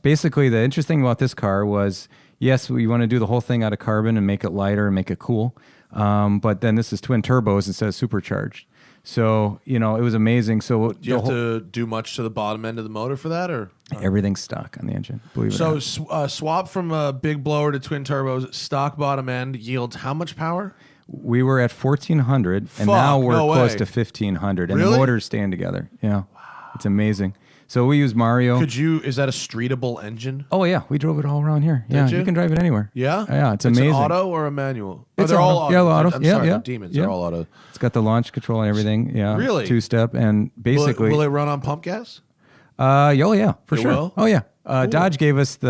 B: basically, the interesting thing about this car was, yes, we want to do the whole thing out of carbon and make it lighter and make it cool. But then this is twin turbos instead of supercharged. So, it was amazing. So
C: Do you have to do much to the bottom end of the motor for that, or
B: everything's stock on the engine? Believe it or not.
C: So swap from a big blower to twin turbos, stock bottom end yields how much power?
B: We were at 1,400, and now we're close to 1,500, and
C: Really?
B: the motors staying together. Yeah, it's amazing. So we use Mario.
C: Is that a streetable engine?
B: Oh yeah, we drove it all around here. Yeah,
C: Did you?
B: you can drive it anywhere.
C: Yeah?
B: Yeah, it's amazing.
C: It's an auto or a manual?
B: It's
C: they're
B: auto.
C: all auto.
B: Yeah, auto.
C: I'm
B: Yeah,
C: sorry,
B: yeah.
C: the Demons
B: Yeah.
C: are all auto.
B: It's got the launch control and everything. Yeah,
C: Really?
B: 2-step, and basically,
C: Will it run on pump gas?
B: oh yeah, for
C: It
B: sure.
C: will?
B: Oh yeah. Dodge gave us they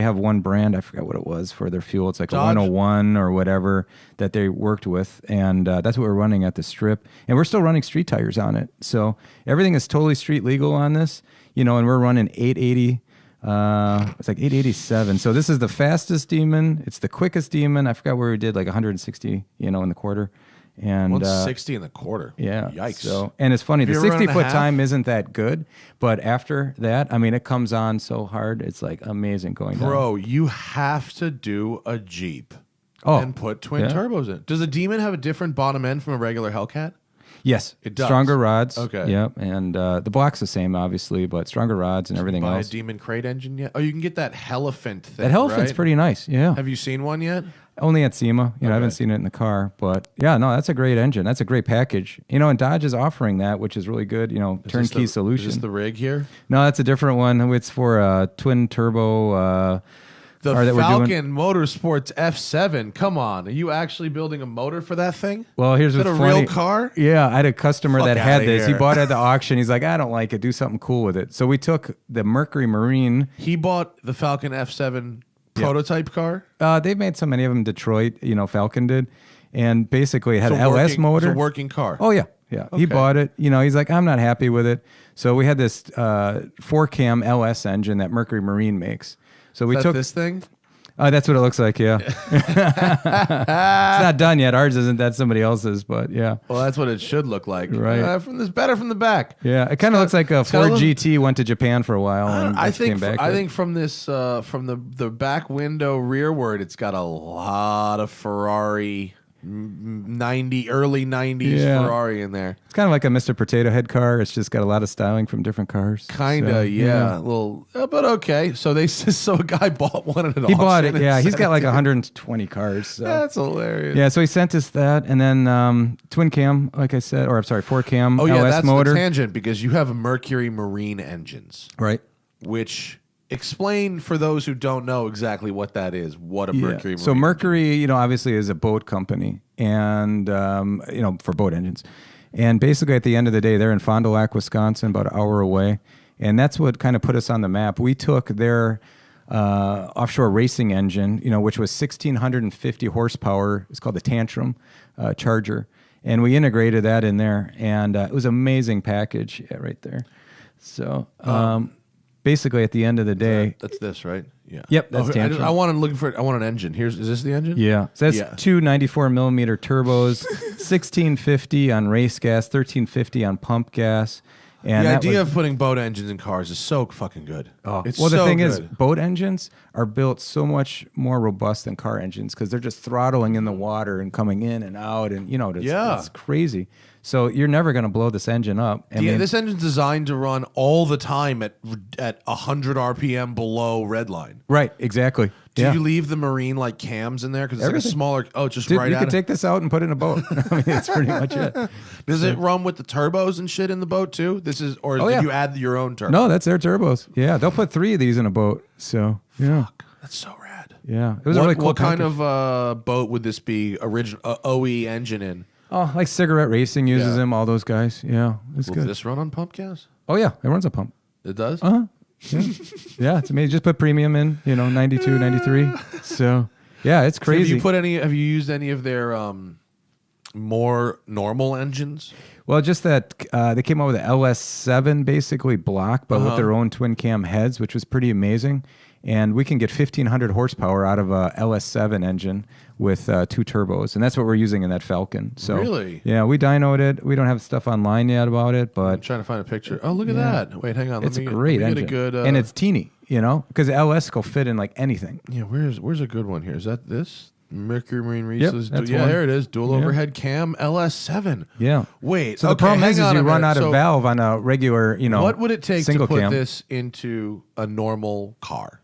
B: have one brand, I forgot what it was for their fuel. It's like
C: Dodge?
B: a 101 or whatever that they worked with. And that's what we're running at the strip. And we're still running street tires on it. So everything is totally street legal on this, and we're running 880. It's like 887. So this is the fastest Demon. It's the quickest Demon. I forgot where we did like 160, in the quarter. And
C: 160 in the quarter.
B: yeah.
C: Yikes.
B: So, and it's funny, the
C: Have you ever run a
B: 60-foot
C: half?
B: time isn't that good, but after that, I mean, it comes on so hard. It's like amazing going down.
C: Bro, you have to do a Jeep
B: Oh,
C: and put twin
B: yeah.
C: turbos in. Does a Demon have a different bottom end from a regular Hellcat?
B: Yes.
C: It does.
B: Stronger rods.
C: Okay.
B: Yep. And the block's the same, obviously, but stronger rods and everything
C: Buy
B: else.
C: a Demon crate engine yet? Oh, you can get that Elephant thing.
B: That Elephant's
C: right?
B: pretty nice. Yeah.
C: Have you seen one yet?
B: Only at SEMA. I haven't
C: Okay.
B: seen it in the car, but yeah, no, that's a great engine. That's a great package. And Dodge is offering that, which is really good. Turnkey solution.
C: Is this the rig here?
B: No, that's a different one. It's for a twin turbo.
C: The
B: Or that we're
C: Falcon
B: doing-
C: Motorsports F7. Come on. Are you actually building a motor for that thing?
B: Well, here's
C: Is
B: what's
C: it a
B: funny.
C: real car?
B: Yeah, I had a customer
C: Fuck
B: that had
C: outta
B: this. He
C: here.
B: bought it at the auction. He's like, I don't like it. Do something cool with it. So we took the Mercury Marine.
C: He bought the Falcon F7 prototype car.
B: They've made so many of them in Detroit. Falcon did, and basically it had an LS motor.
C: It's a working car.
B: Oh yeah, yeah. He
C: Okay.
B: bought it. He's like, I'm not happy with it. So we had this 4-cam LS engine that Mercury Marine makes. So we
C: Is that
B: took
C: this thing?
B: That's what it looks like. Yeah, it's not done yet. Ours isn't. That's somebody else's. But yeah.
C: Well, that's what it should look like.
B: Right.
C: Better from the back.
B: Yeah, it kind of looks like a
C: got a
B: Ford
C: little-
B: GT went to Japan for a while and
C: I
B: just came
C: think
B: back.
C: I think from this from the back window rearward, it's got a lot of Ferrari 90 early 90s
B: Yeah.
C: Ferrari in there.
B: it's kind of like a Mr. Potato Head car. It's just got a lot of styling from different cars.
C: Kinda,
B: So,
C: yeah. Well, but okay. So so a guy bought one at an
B: He
C: auction.
B: bought it.
C: and
B: Yeah, he's
C: sent
B: got
C: it
B: like
C: to you.
B: 120 cars. So.
C: That's hilarious.
B: Yeah, so he sent us that, and then twin cam, like I said, or I'm sorry, 4-cam
C: Oh yeah,
B: LS
C: that's
B: motor.
C: the tangent because you have Mercury Marine engines,
B: Right.
C: which explain for those who don't know exactly what that is. What a
B: Yeah.
C: Mercury Marine.
B: So Mercury, obviously is a boat company, and for boat engines, and basically at the end of the day, they're in Fond du Lac, Wisconsin, about an hour away, and that's what kind of put us on the map. We took their offshore racing engine, which was 1,650 horsepower. It's called the Tantrum Charger, and we integrated that in there, and it was an amazing package. Yeah, right there. So. Basically, at the end of the day,
C: That's this, right? Yeah.
B: Yep, that's
C: I
B: Tantrum.
C: I want an engine. Is this the engine?
B: yeah, so that's
C: Yeah.
B: two 94mm turbos, 1650 on race gas, 1350 on pump gas, and
C: The
B: that
C: idea
B: was-
C: of putting boat engines in cars is so fucking good. It's
B: well, the
C: so
B: thing is,
C: good.
B: boat engines are built so much more robust than car engines because they're just throttling in the water and coming in and out, and
C: Yeah.
B: it's crazy. So you're never going to blow this engine up. I mean,
C: This engine's designed to run all the time at 100 RPM below redline.
B: right? Exactly.
C: Do
B: yeah.
C: you leave the Marine like cams in there because it's like a
B: Everything.
C: smaller? Oh, just
B: Dude,
C: right
B: you
C: out.
B: could take this out and put it in a boat. I mean, that's pretty much it.
C: Does it run with the turbos and shit in the boat too? Or
B: Oh,
C: did
B: yeah.
C: you add your own turbo?
B: No, that's their turbos. Yeah, they'll put 3 of these in a boat. So yeah.
C: That's so rad.
B: Yeah, it was a really cool.
C: What kind
B: package.
C: of boat would this be? Original OE engine in?
B: Oh, like Cigarette Racing uses them. All those guys. Yeah, it's
C: Will
B: good.
C: this run on pump gas?
B: Oh yeah, it runs a pump.
C: It does.
B: Yeah, it's amazing. Just put premium in. 92, 93. So yeah, it's crazy.
C: Have you used any of their more normal engines?
B: Well, just that they came out with an LS7 basically block, but with their own twin cam heads, which was pretty amazing. And we can get 1,500 horsepower out of a LS7 engine with 2 turbos, and that's what we're using in that Falcon. So
C: really,
B: yeah, we dynoed it. We don't have stuff online yet about it, but
C: I'm trying to find a picture. Oh, look at that! Wait, hang on.
B: It's a great engine, and it's teeny. Because LS will fit in like anything.
C: Yeah, where's a good one here? Is that this? Mercury Marine Reese's.
B: That's
C: yeah,
B: one.
C: there it is. Dual overhead cam LS7.
B: Yeah.
C: Wait.
B: So the problem is you run out of valve on a regular,
C: What would it take
B: single
C: to put
B: cam.
C: this into a normal car?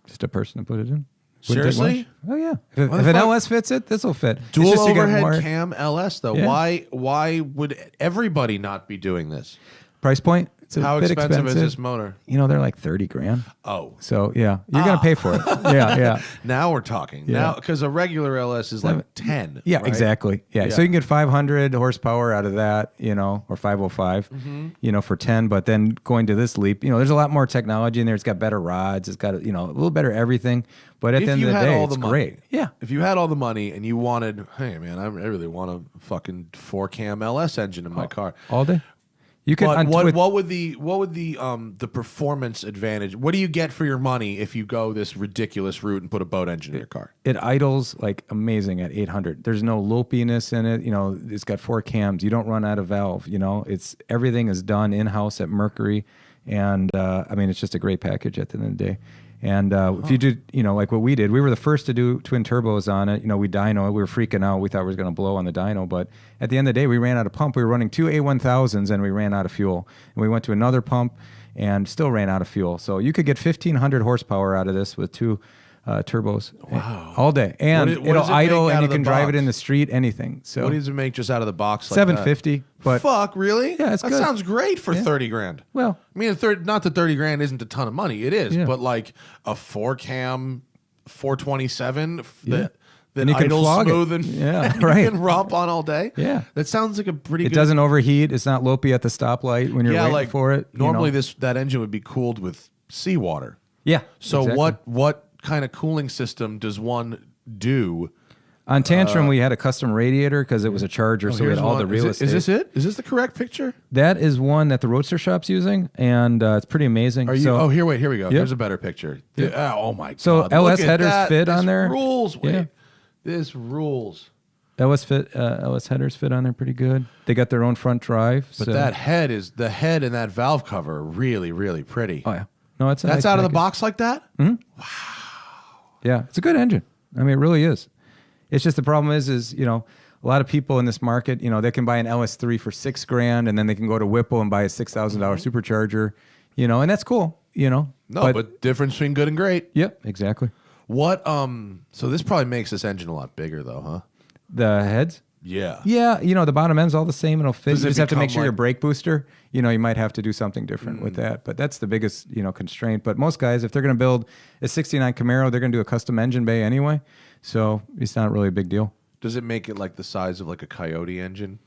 B: Just a person to put it in. Wouldn't take
C: Seriously?
B: much. Oh yeah. If an LS fits it, this will fit. It's
C: Dual
B: just you get more
C: overhead cam LS though.
B: Yeah.
C: Why would everybody not be doing this?
B: price point. It's a
C: How
B: bit
C: expensive is this motor?
B: They're like $30,000.
C: Oh.
B: So yeah, you're gonna pay for it. Yeah.
C: Now we're talking.
B: Yeah.
C: Now, because a regular LS is like 10.
B: Yeah,
C: right?
B: exactly. Yeah. So you can get 500 horsepower out of that, or 505, for 10. But then going to this leap, there's a lot more technology in there. It's got better rods. It's got, a little better everything. But at the end of the day, it's great. Yeah.
C: If you had all the money and you wanted, hey man, I really want a fucking 4-cam LS engine in my car.
B: All day. You could.
C: But what would the performance advantage? What do you get for your money if you go this ridiculous route and put a boat engine in your car?
B: It idles like amazing at 800. There's no lopiness in it. It's got 4 cams. You don't run out of valve. It's everything is done in house at Mercury, and it's just a great package at the end of the day. And if you do, like what we did, we were the first to do twin turbos on it. We dyno it. We were freaking out. We thought we was going to blow on the dyno. But at the end of the day, we ran out of pump. We were running 2 A1000s and we ran out of fuel. And we went to another pump and still ran out of fuel. So you could get 1,500 horsepower out of this with 2 turbos.
C: Wow.
B: All day. And
C: What
B: it'll
C: does it
B: idle
C: make out
B: and you
C: of the
B: can drive it
C: box?
B: in the street, anything. So
C: What does it make just out of the box? Like
B: $750. But
C: fuck, really?
B: Yeah, it's
C: that
B: good.
C: sounds great for $30,000.
B: well,
C: I mean, not that $30,000 isn't a ton of money. It is,
B: Yeah.
C: but like a 4-cam 427 that
B: And you can
C: idles
B: flog it.
C: smooth and
B: Yeah,
C: you
B: right.
C: can romp on all day.
B: Yeah.
C: that sounds like a pretty.
B: it
C: good...
B: doesn't overheat. It's not lopey at the stoplight when you're waiting for it.
C: Normally, that engine would be cooled with seawater.
B: Yeah.
C: So
B: exactly.
C: what kind of cooling system does one do?
B: On Tantrum, we had a custom radiator because it was a Charger, so we had
C: Here's
B: all
C: one.
B: the real
C: Is
B: estate.
C: this it? Is this the correct picture?
B: That is one that the Roadster Shop's using, and it's pretty amazing.
C: Are you?
B: So,
C: Here we go.
B: Yep.
C: Here's a better picture. Oh my
B: So
C: god!
B: LS
C: Look at
B: headers
C: that.
B: fit on
C: This
B: there?
C: Rules. Wait.
B: Yeah.
C: This rules.
B: LS headers fit on there pretty good. They got their own front drive.
C: But
B: so.
C: that head and that valve cover are really, really pretty.
B: Oh yeah, no, it's a
C: That's
B: nice
C: out of the
B: package.
C: box like that?
B: Yeah, it's a good engine. It really is. It's just the problem is a lot of people in this market, they can buy an LS3 for $6,000, and then they can go to Whipple and buy a $6,000 supercharger, and that's cool,
C: No, but difference between good and great.
B: Yep, exactly.
C: What? So this probably makes this engine a lot bigger, though, huh?
B: The heads.
C: Yeah.
B: Yeah, the bottom end's all the same. It'll fit.
C: Does
B: You
C: it
B: just have to make
C: become
B: sure your
C: like-
B: brake booster, you might have to do something different with that. But that's the biggest, constraint. But most guys, if they're going to build a 69 Camaro, they're going to do a custom engine bay anyway. So it's not really a big deal.
C: Does it make it like the size of like a Coyote engine?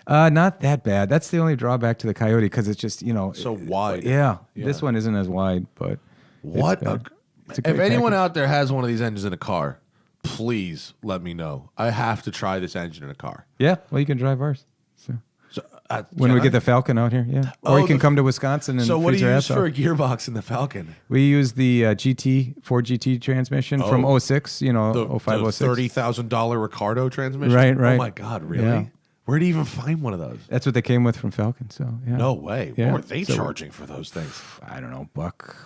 B: Not that bad. That's the only drawback to the Coyote because it's just,
C: So wide.
B: Yeah,
C: Yeah.
B: this one isn't as wide, but
C: What?
B: It's a
C: If
B: great
C: anyone
B: package.
C: out there has one of these engines in a car, please let me know. I have to try this engine in a car.
B: Yeah, well, you can drive ours. So
C: So,
B: when
C: can
B: we
C: I?
B: get the Falcon out here, yeah. Or
C: Oh,
B: you can
C: the-
B: come to Wisconsin and
C: So what do
B: freeze
C: you
B: your
C: use
B: ass
C: for
B: off.
C: a gearbox in the Falcon?
B: We use the Ford GT transmission from 06,
C: The
B: 05, 06.
C: $30,000 Ricardo transmission?
B: Right.
C: Oh my God, really?
B: Yeah.
C: Where do you even find one of those?
B: That's what they came with from Falcon. So yeah.
C: No way.
B: Yeah.
C: What were they
B: So-
C: charging for those things?
B: I don't know, buck.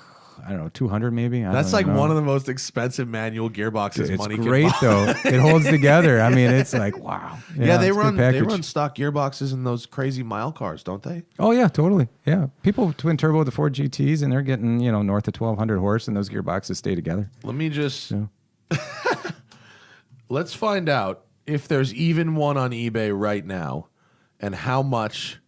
B: I don't know, 200 maybe.
C: That's like one of the most expensive manual gearboxes
B: It's
C: money
B: great
C: can buy.
B: though. It holds together. It's like wow.
C: Yeah, they
B: it's a good
C: run
B: package.
C: stock gearboxes in those crazy mile cars, don't they?
B: Oh yeah, totally. Yeah, people twin turbo the Ford GTs and they're getting north of 1,200 horse, and those gearboxes stay together.
C: Let me just
B: So.
C: let's find out if there's even one on eBay right now, and how much.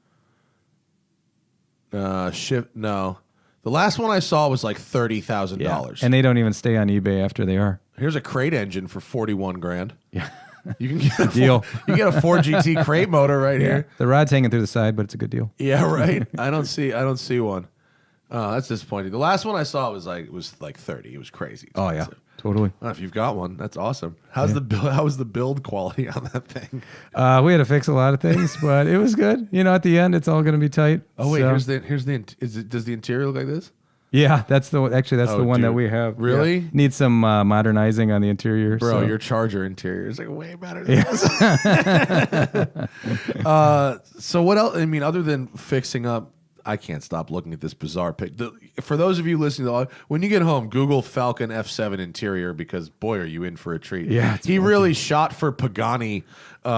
C: No, the last one I saw was like $30,000.
B: And they don't even stay on eBay after they are.
C: Here's a crate engine for 41 grand.
B: Yeah.
C: You can get a
B: Deal.
C: You get a 4GT crate motor right here.
B: The rod's hanging through the side, but it's a good deal.
C: Yeah, right. I don't see one. Oh, that's disappointing. The last one I saw was like 30. It was crazy
B: Oh yeah,
C: expensive.
B: totally.
C: If you've got one, that's awesome. How's the build? How was the build quality on that thing?
B: We had to fix a lot of things, but it was good. At the end, it's all going to be tight.
C: Oh wait,
B: so.
C: here's the. Does the interior look like this?
B: Yeah, that's the one that
C: dude.
B: we have.
C: Really?
B: Yeah. Needs some modernizing on the interior.
C: Bro,
B: so.
C: your Charger interior is like way better than this. So what else? I mean, other than fixing up, I can't stop looking at this bizarre pic. For those of you listening, when you get home, Google Falcon F7 interior because boy, are you in for a treat.
B: Yeah,
C: he really shot for Pagani. He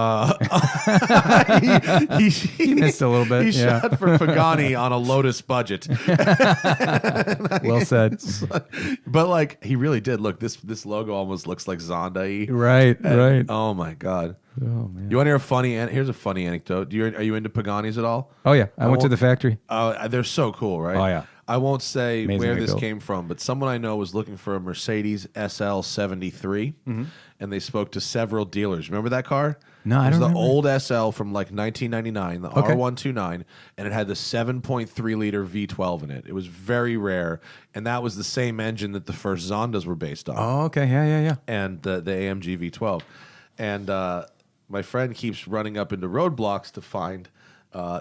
B: missed a little bit.
C: He
B: Yeah.
C: shot for Pagani on a Lotus budget.
B: Well said.
C: But like he really did. Look, this logo almost looks like Zonda-y.
B: Right.
C: Oh my god.
B: Oh man.
C: You want to hear a funny? Here's a funny anecdote. Are you into Paganis at all?
B: Oh yeah, I went to the factory.
C: They're so cool, right?
B: Oh, yeah.
C: I won't say
B: Amazing
C: where
B: to
C: this
B: build.
C: came from, but someone I know was looking for a Mercedes SL 73, and they spoke to several dealers. Remember that car?
B: No, I
C: It was
B: don't
C: the
B: remember.
C: old SL from like 1999, the
B: Okay.
C: R129, and it had the 7.3 liter V12 in it. It was very rare, and that was the same engine that the first Zondas were based on.
B: Oh okay, yeah.
C: And the AMG V12. And my friend keeps running up into roadblocks to find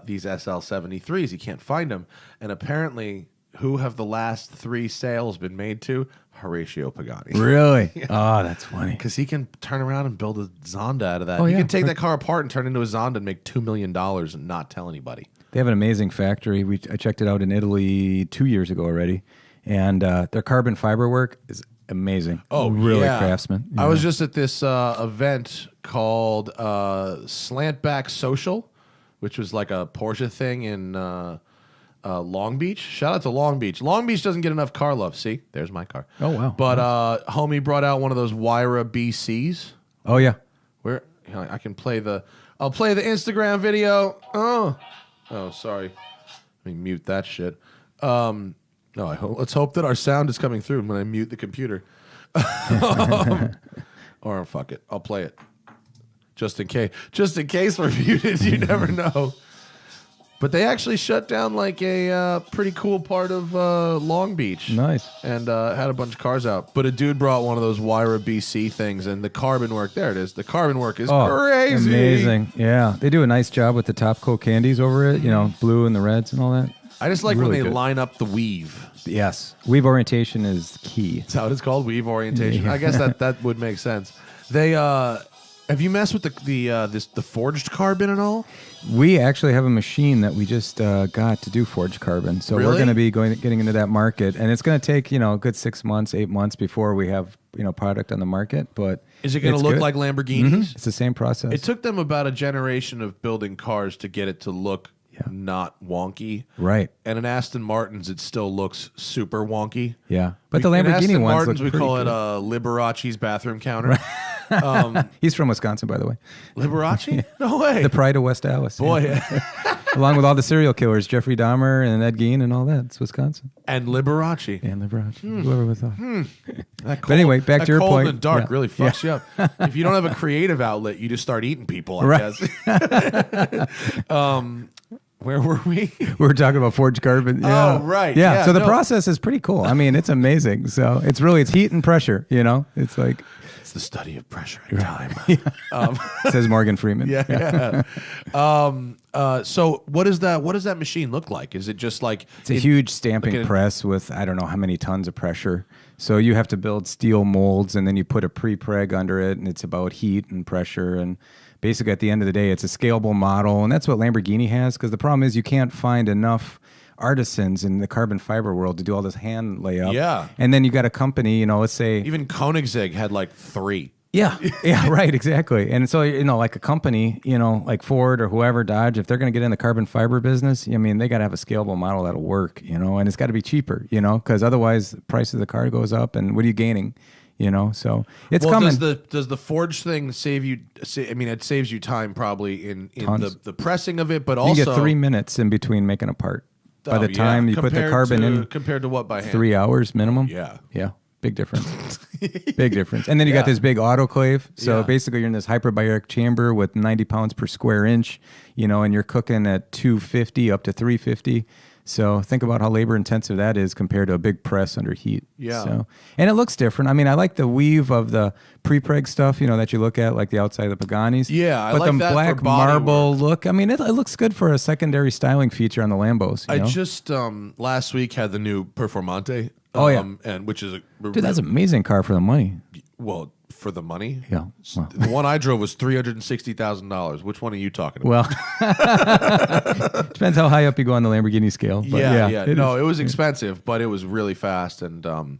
C: these SL73s. He can't find them. And apparently, who have the last 3 sales been made to? Horatio Pagani.
B: Really? Oh, that's funny.
C: Because he can turn around and build a Zonda out of that.
B: Oh,
C: He
B: yeah.
C: can take that car apart and turn it into a Zonda and make $2 million and not tell anybody.
B: They have an amazing factory. I checked it out in Italy 2 years ago already, and their carbon fiber work is amazing. Really craftsman.
C: I was just at this event called Slantback Social, which was like a Porsche thing in Long Beach. Shout out to Long Beach. Long Beach doesn't get enough car love. See, there's my car.
B: Oh, wow.
C: But homie brought out one of those Wyra BCs.
B: Oh yeah.
C: Where I can play I'll play the Instagram video. Oh, sorry. Let me mute that shit. Let's hope that our sound is coming through when I mute the computer. Or fuck it, I'll play it just in case. Just in case we're muted, you never know. But they actually shut down like a pretty cool part of Long Beach.
B: Nice.
C: And had a bunch of cars out. But a dude brought one of those Wyra BC things, and the carbon work, there it is. The carbon work is crazy.
B: Amazing. Yeah. They do a nice job with the top coat candies over it, blue and the reds and all that.
C: I just like when
B: Really
C: they
B: good.
C: line up the weave.
B: Yes. Weave orientation is key.
C: That's how it's called, weave orientation.
B: Yeah.
C: I guess that would make sense. They have you messed with the forged carbon at all?
B: We actually have a machine that we just got to do forged carbon. So we're
C: Really?
B: going to be getting into that market. And it's going to take, a good 6 months, 8 months before we have, product on the market. But
C: Is it going to
B: it's
C: look
B: good.
C: like Lamborghinis?
B: It's the same process.
C: It took them about a generation of building cars to get it to look not wonky.
B: Right.
C: And in Aston Martins, it still looks super wonky.
B: Yeah. But the
C: In
B: Lamborghini
C: Aston
B: ones
C: Martins,
B: look
C: we call
B: pretty
C: it Liberace's bathroom counter.
B: He's from Wisconsin, by the way.
C: Liberace? No way.
B: The pride of West Dallas.
C: Boy.
B: Yeah. Along with all the serial killers, Jeffrey Dahmer and Ed Gein and all that. It's Wisconsin.
C: And Liberace.
B: And Liberace. Whoever would thought.
C: That cold,
B: anyway, back
C: that
B: to your
C: cold
B: point.
C: and dark
B: Yeah.
C: really fucks you up. If you don't have a creative outlet, you just start eating people, I
B: Right.
C: guess. Where were we?
B: We were talking about forged carbon. Yeah.
C: Oh, right.
B: Yeah.
C: Yeah,
B: So the
C: no.
B: process is pretty cool. I mean, it's amazing. So it's heat and pressure, It's like,
C: It's the study of pressure and time.
B: says Morgan Freeman.
C: Yeah. So what does that machine look like? Is it just like
B: It's a huge stamping
C: like a-
B: press with I don't know how many tons of pressure. So you have to build steel molds and then you put a pre-preg under it, and it's about heat and pressure. And basically at the end of the day, it's a scalable model. And that's what Lamborghini has, because the problem is you can't find enough artisans in the carbon fiber world to do all this hand layup.
C: Yeah.
B: And then you got a company, let's say...
C: Even Koenigsegg had like 3.
B: Yeah, yeah, right, exactly. And so, like a company, like Ford or whoever, Dodge, if they're going to get in the carbon fiber business, they got to have a scalable model that'll work, and it's got to be cheaper, because otherwise the price of the car goes up, and what are you gaining? So it's coming.
C: Does the forge thing save you? I mean, it saves you time probably in the pressing of it, but
B: You
C: also
B: get 3 minutes in between making a part. By the time you put the carbon in,
C: compared to what by hand?
B: 3 hours minimum.
C: Yeah.
B: Yeah. Big difference. Big difference. And then you got this big autoclave. So basically you're in this hyperbaric chamber with 90 pounds per square inch, and you're cooking at 250 up to 350. So think about how labor intensive that is compared to a big press under heat.
C: Yeah.
B: So, and it looks different. I mean, I like the weave of the pre-preg stuff, that you look at, like the outside of the Paganis.
C: Yeah, I
B: but
C: like
B: the
C: that
B: black
C: for body
B: marble
C: work.
B: look, I mean, it looks good for a secondary styling feature on the Lambos.
C: I just last week had the new Performante.
B: Oh, yeah.
C: And which is
B: Dude, that's an amazing car for the money.
C: well for the money.
B: Yeah. Well.
C: The one I drove was $360,000. Which one are you talking about?
B: Well, depends how high up you go on the Lamborghini scale. But
C: yeah.
B: it
C: No, it was expensive, but it was really fast, and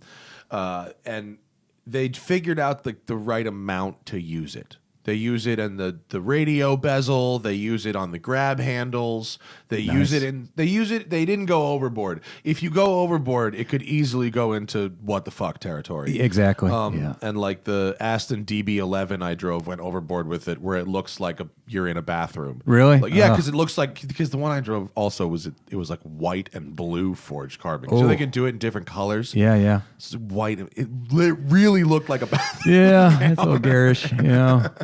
C: they figured out the right amount to use it. They use it in the radio bezel. They use it on the grab handles. They use it in. They use it. They didn't go overboard. If you go overboard, it could easily go into what the fuck territory.
B: Exactly. Yeah.
C: And like the Aston DB11 I drove went overboard with it, where it looks like you're in a bathroom.
B: Really?
C: Like, yeah, because it looks like the one I drove also was like white and blue forged carbon, so they can do it in different colors.
B: Yeah.
C: It's white. It really looked like a bathroom.
B: Yeah, it's a little garish.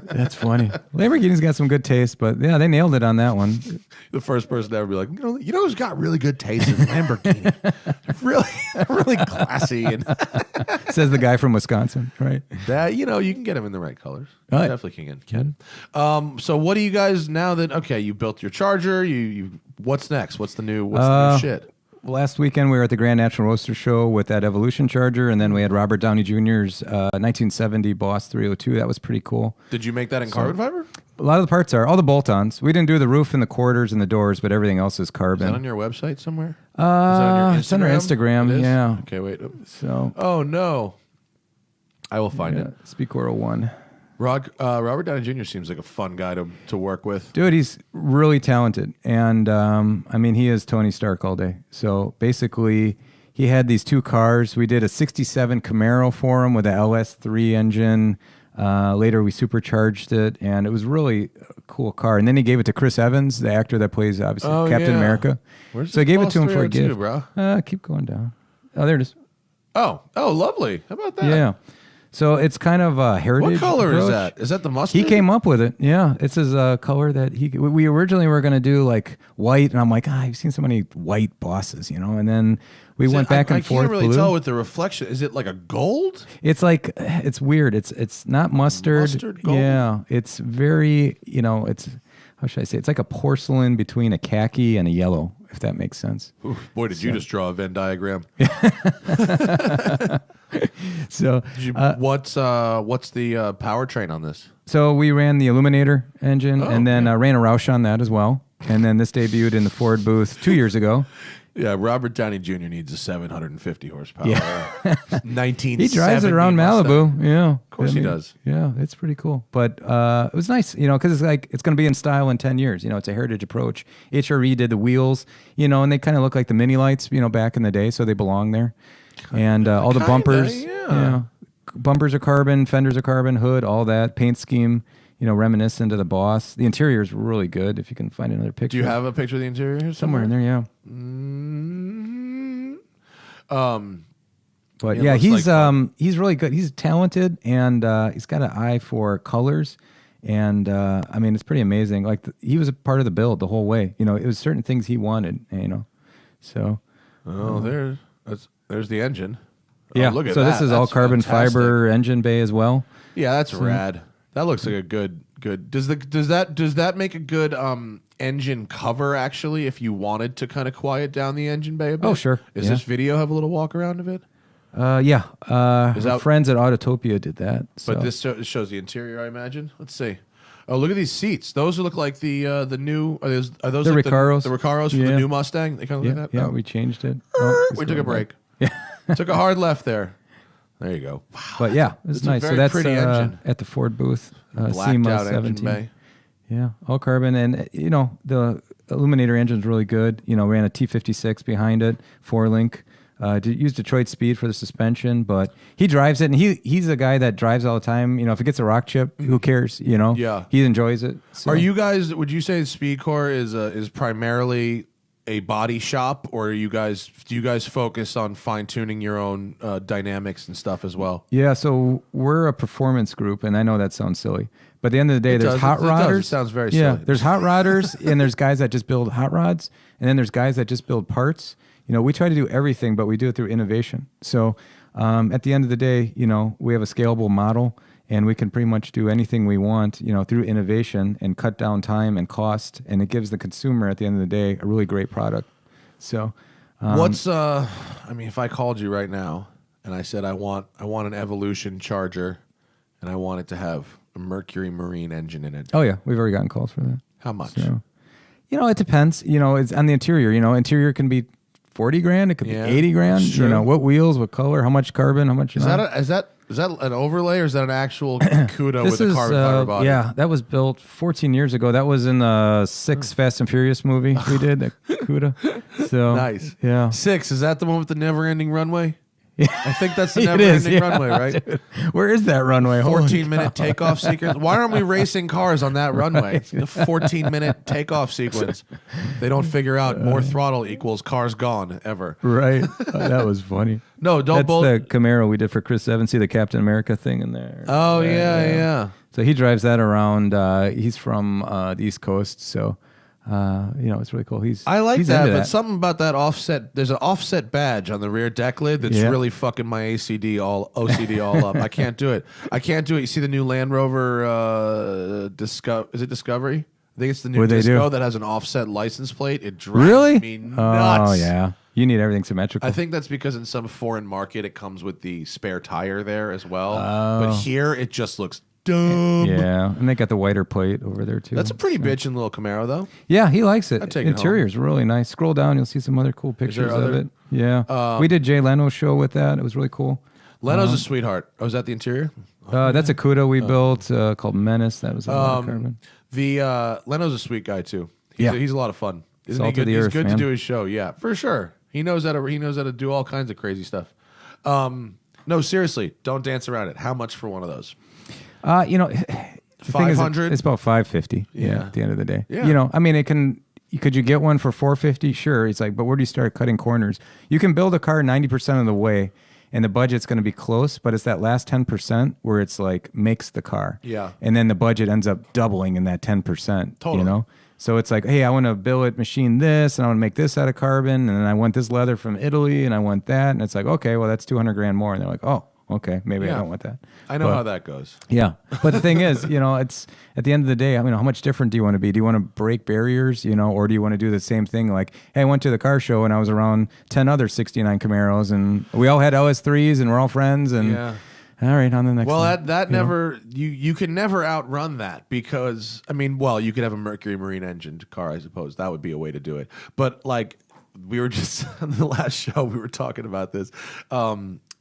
B: That's funny. Lamborghini's got some good taste, but yeah, they nailed it on that one.
C: The first person to ever be like, you know who's got really good taste is Lamborghini. really classy, and
B: Says the guy from Wisconsin, right?
C: that you can get them in the right colors.
B: Oh, yeah.
C: Definitely can. So what do you guys now that you built your charger? You what's next? What's the new shit?
B: Last weekend we were at the Grand National Roadster Show with that Evolution Charger, and then we had Robert Downey Jr.'s 1970 Boss 302. That was pretty cool.
C: Did you make that in carbon fiber?
B: A lot of the parts are all the bolt-ons. We didn't do the roof and the quarters and the doors, but everything else is carbon.
C: Is that on your website somewhere? Is that on your
B: It's on our Instagram.
C: It is?
B: Yeah.
C: Okay, wait.
B: So.
C: Oh no, I will find it.
B: SpeedKore 01.
C: Robert Downey Jr. seems like a fun guy to work with.
B: Dude, he's really talented. And, I mean, he is Tony Stark all day. So, basically, he had these two cars. We did a 67 Camaro for him with a LS3 engine. Later, we supercharged it, and it was really a cool car. And then he gave it to Chris Evans, the actor that plays, obviously, Captain America.
C: Where's
B: so I gave it
C: Boss
B: to him for a
C: 302,
B: gift.
C: bro?
B: Keep going down. Oh, there it is.
C: Oh, lovely. How about that?
B: Yeah. So it's kind of a heritage.
C: What color
B: approach.
C: is that? Is that the mustard?
B: He came up with it. Yeah, it's his color that we originally were going to do like white, and I'm like, I've seen so many white bosses, and then we went back and forth.
C: I can't really
B: blue.
C: tell with the reflection. Is it like a gold?
B: It's like it's weird. It's not mustard.
C: Mustard gold?
B: Yeah, it's very it's how should I say? It's like a porcelain between a khaki and a yellow, if that makes sense.
C: Oof, boy, did you just draw a Venn diagram?
B: So
C: what's the powertrain on this?
B: So we ran the Illuminator engine, and then ran a Roush on that as well. And then this debuted in the Ford booth 2 years ago.
C: Yeah, Robert Downey Jr. needs a 750 horsepower.
B: Yeah.
C: 1970
B: He drives it around Malibu.
C: Mustang.
B: Yeah,
C: Of course he does.
B: Yeah, it's pretty cool. But it was nice, because it's like it's going to be in style in 10 years. It's a heritage approach. HRE did the wheels, and they kind of look like the mini lights, back in the day, so they belong there. And all the bumpers, bumpers are carbon, fenders are carbon, hood, all that paint scheme, reminiscent of the Boss. The interior is really good. If you can find another picture.
C: Do you have a picture of the interior here
B: somewhere in there? Yeah. But yeah, he's really good. He's talented, and he's got an eye for colors. And I mean, it's pretty amazing. Like he was a part of the build the whole way. It was certain things he wanted. So.
C: Oh, there's the engine.
B: Yeah.
C: Oh, look at
B: so
C: that.
B: this is all
C: That's
B: carbon
C: fantastic.
B: fiber engine bay as well.
C: Yeah, that's rad. That looks like a good. Does that make a good engine cover actually? If you wanted to kind of quiet down the engine bay a bit.
B: Oh, sure.
C: Does this video have a little walk around of it?
B: Yeah.
C: Is
B: Our
C: that-
B: friends at Autotopia did that. So.
C: But this shows the interior, I imagine. Let's see. Oh, look at these seats. Those look like the new. Are those
B: The
C: like
B: Recaros.
C: The Recaros from the new Mustang. They kind of look like that.
B: Yeah,
C: Oh.
B: we changed it.
C: We took a break. Yeah, took a hard left there. There you go. Wow,
B: But yeah, it's
C: it's
B: nice.
C: a
B: So
C: very
B: that's
C: pretty engine.
B: at the Ford booth.
C: Blacked
B: SEMA
C: out engine
B: 17.
C: bay.
B: Yeah, all carbon, and the Illuminator engine's really good. Ran a T56 behind it, 4-link. Used Detroit Speed for the suspension, but he drives it, and he's a guy that drives all the time. If it gets a rock chip, who cares?
C: Yeah.
B: he enjoys it. So.
C: Are you guys? Would you say SpeedKore is primarily a body shop, or do you guys focus on fine tuning your own dynamics and stuff as well?
B: Yeah, so we're a performance group, and I know that sounds silly, but at the end of the day,
C: It
B: there's
C: does.
B: hot
C: It does.
B: rodders.
C: It sounds very
B: yeah.
C: silly.
B: There's hot rodders, and there's guys that just build hot rods, and then there's guys that just build parts. We try to do everything, but we do it through innovation. So at the end of the day, we have a scalable model, and we can pretty much do anything we want, through innovation and cut down time and cost, and it gives the consumer at the end of the day a really great product. So,
C: if I called you right now and I said I want an Evolution Charger, and I want it to have a Mercury Marine engine in it.
B: Oh yeah, we've already gotten calls for that.
C: How much?
B: So, it depends. It's on the interior. Interior can be $40,000. It could be $80,000.
C: Sure.
B: What wheels, what color, how much carbon, how much.
C: Is that an overlay, or is that an actual CUDA with a carbon fiber body?
B: Yeah, that was built 14 years ago. That was in the 6 Fast and Furious movie we did, the CUDA. So
C: Nice.
B: Yeah.
C: 6, is that the one with the never-ending runway?
B: Yeah.
C: I think that's the
B: It is,
C: never-ending runway, right?
B: Dude, where is that runway?
C: 14-minute takeoff sequence. Why aren't we racing cars on that runway? The 14-minute takeoff sequence. They don't figure out more throttle equals cars gone ever.
B: Right. That was funny.
C: No, don't
B: That's
C: both.
B: the Camaro we did for Chris Evans. See the Captain America thing in there.
C: Oh, yeah.
B: So he drives that around. He's from the East Coast, so it's really cool.
C: I like
B: he's
C: that,
B: into
C: but something about that offset. There's an offset badge on the rear deck lid that's really fucking my OCD all up. I can't do it. You see the new Land Rover Is it Discovery? I think it's the new
B: What they
C: Disco
B: do?
C: that has an offset license plate. It drives me nuts.
B: Oh yeah, you need everything symmetrical.
C: I think that's because in some foreign market it comes with the spare tire there as well. But here it just looks dumb.
B: Yeah, and they got the whiter plate over there too.
C: That's a pretty bitchin' little Camaro though.
B: Yeah, he likes it.
C: I'd take it
B: Interior's really nice. Scroll down, you'll see some other cool pictures of it. Yeah, we did Jay Leno's show with that. It was really cool.
C: Leno's a sweetheart. Oh, is that the interior?
B: That's a CUDA we built called Menace. That was a lot of carbon.
C: Leno's a sweet guy too. He's a lot of fun. Isn't he
B: Salt of
C: good?
B: the
C: He's
B: earth,
C: good
B: man.
C: to do his show. Yeah, for sure. He knows how to do all kinds of crazy stuff. No, seriously, don't dance around it. How much for one of those?
B: The thing is,
C: 500?
B: It's about $550.
C: Yeah.
B: At the end of the day.
C: Yeah.
B: It can. Could you get one for $450? Sure. It's like, but where do you start cutting corners? You can build a car 90% of the way, and the budget's going to be close, but it's that last 10% where it's like makes the car.
C: Yeah.
B: And then the budget ends up doubling in that 10%.
C: Totally.
B: So it's like, hey, I want to billet machine this, and I want to make this out of carbon, and then I want this leather from Italy, and I want that, and it's like, okay, well, that's $200,000 more, and they're like, oh, okay, maybe I don't want that.
C: I know how that goes.
B: Yeah, but the thing is, it's at the end of the day. How much different do you want to be? Do you want to break barriers, or do you want to do the same thing? Like, hey, I went to the car show and I was around 10 other '69 Camaros, and we all had LS3s, and we're all friends, and all right, on the next.
C: Well,
B: one,
C: that never you can never outrun that because you could have a Mercury Marine engined car, I suppose that would be a way to do it. But like we were just on the last show, we were talking about this.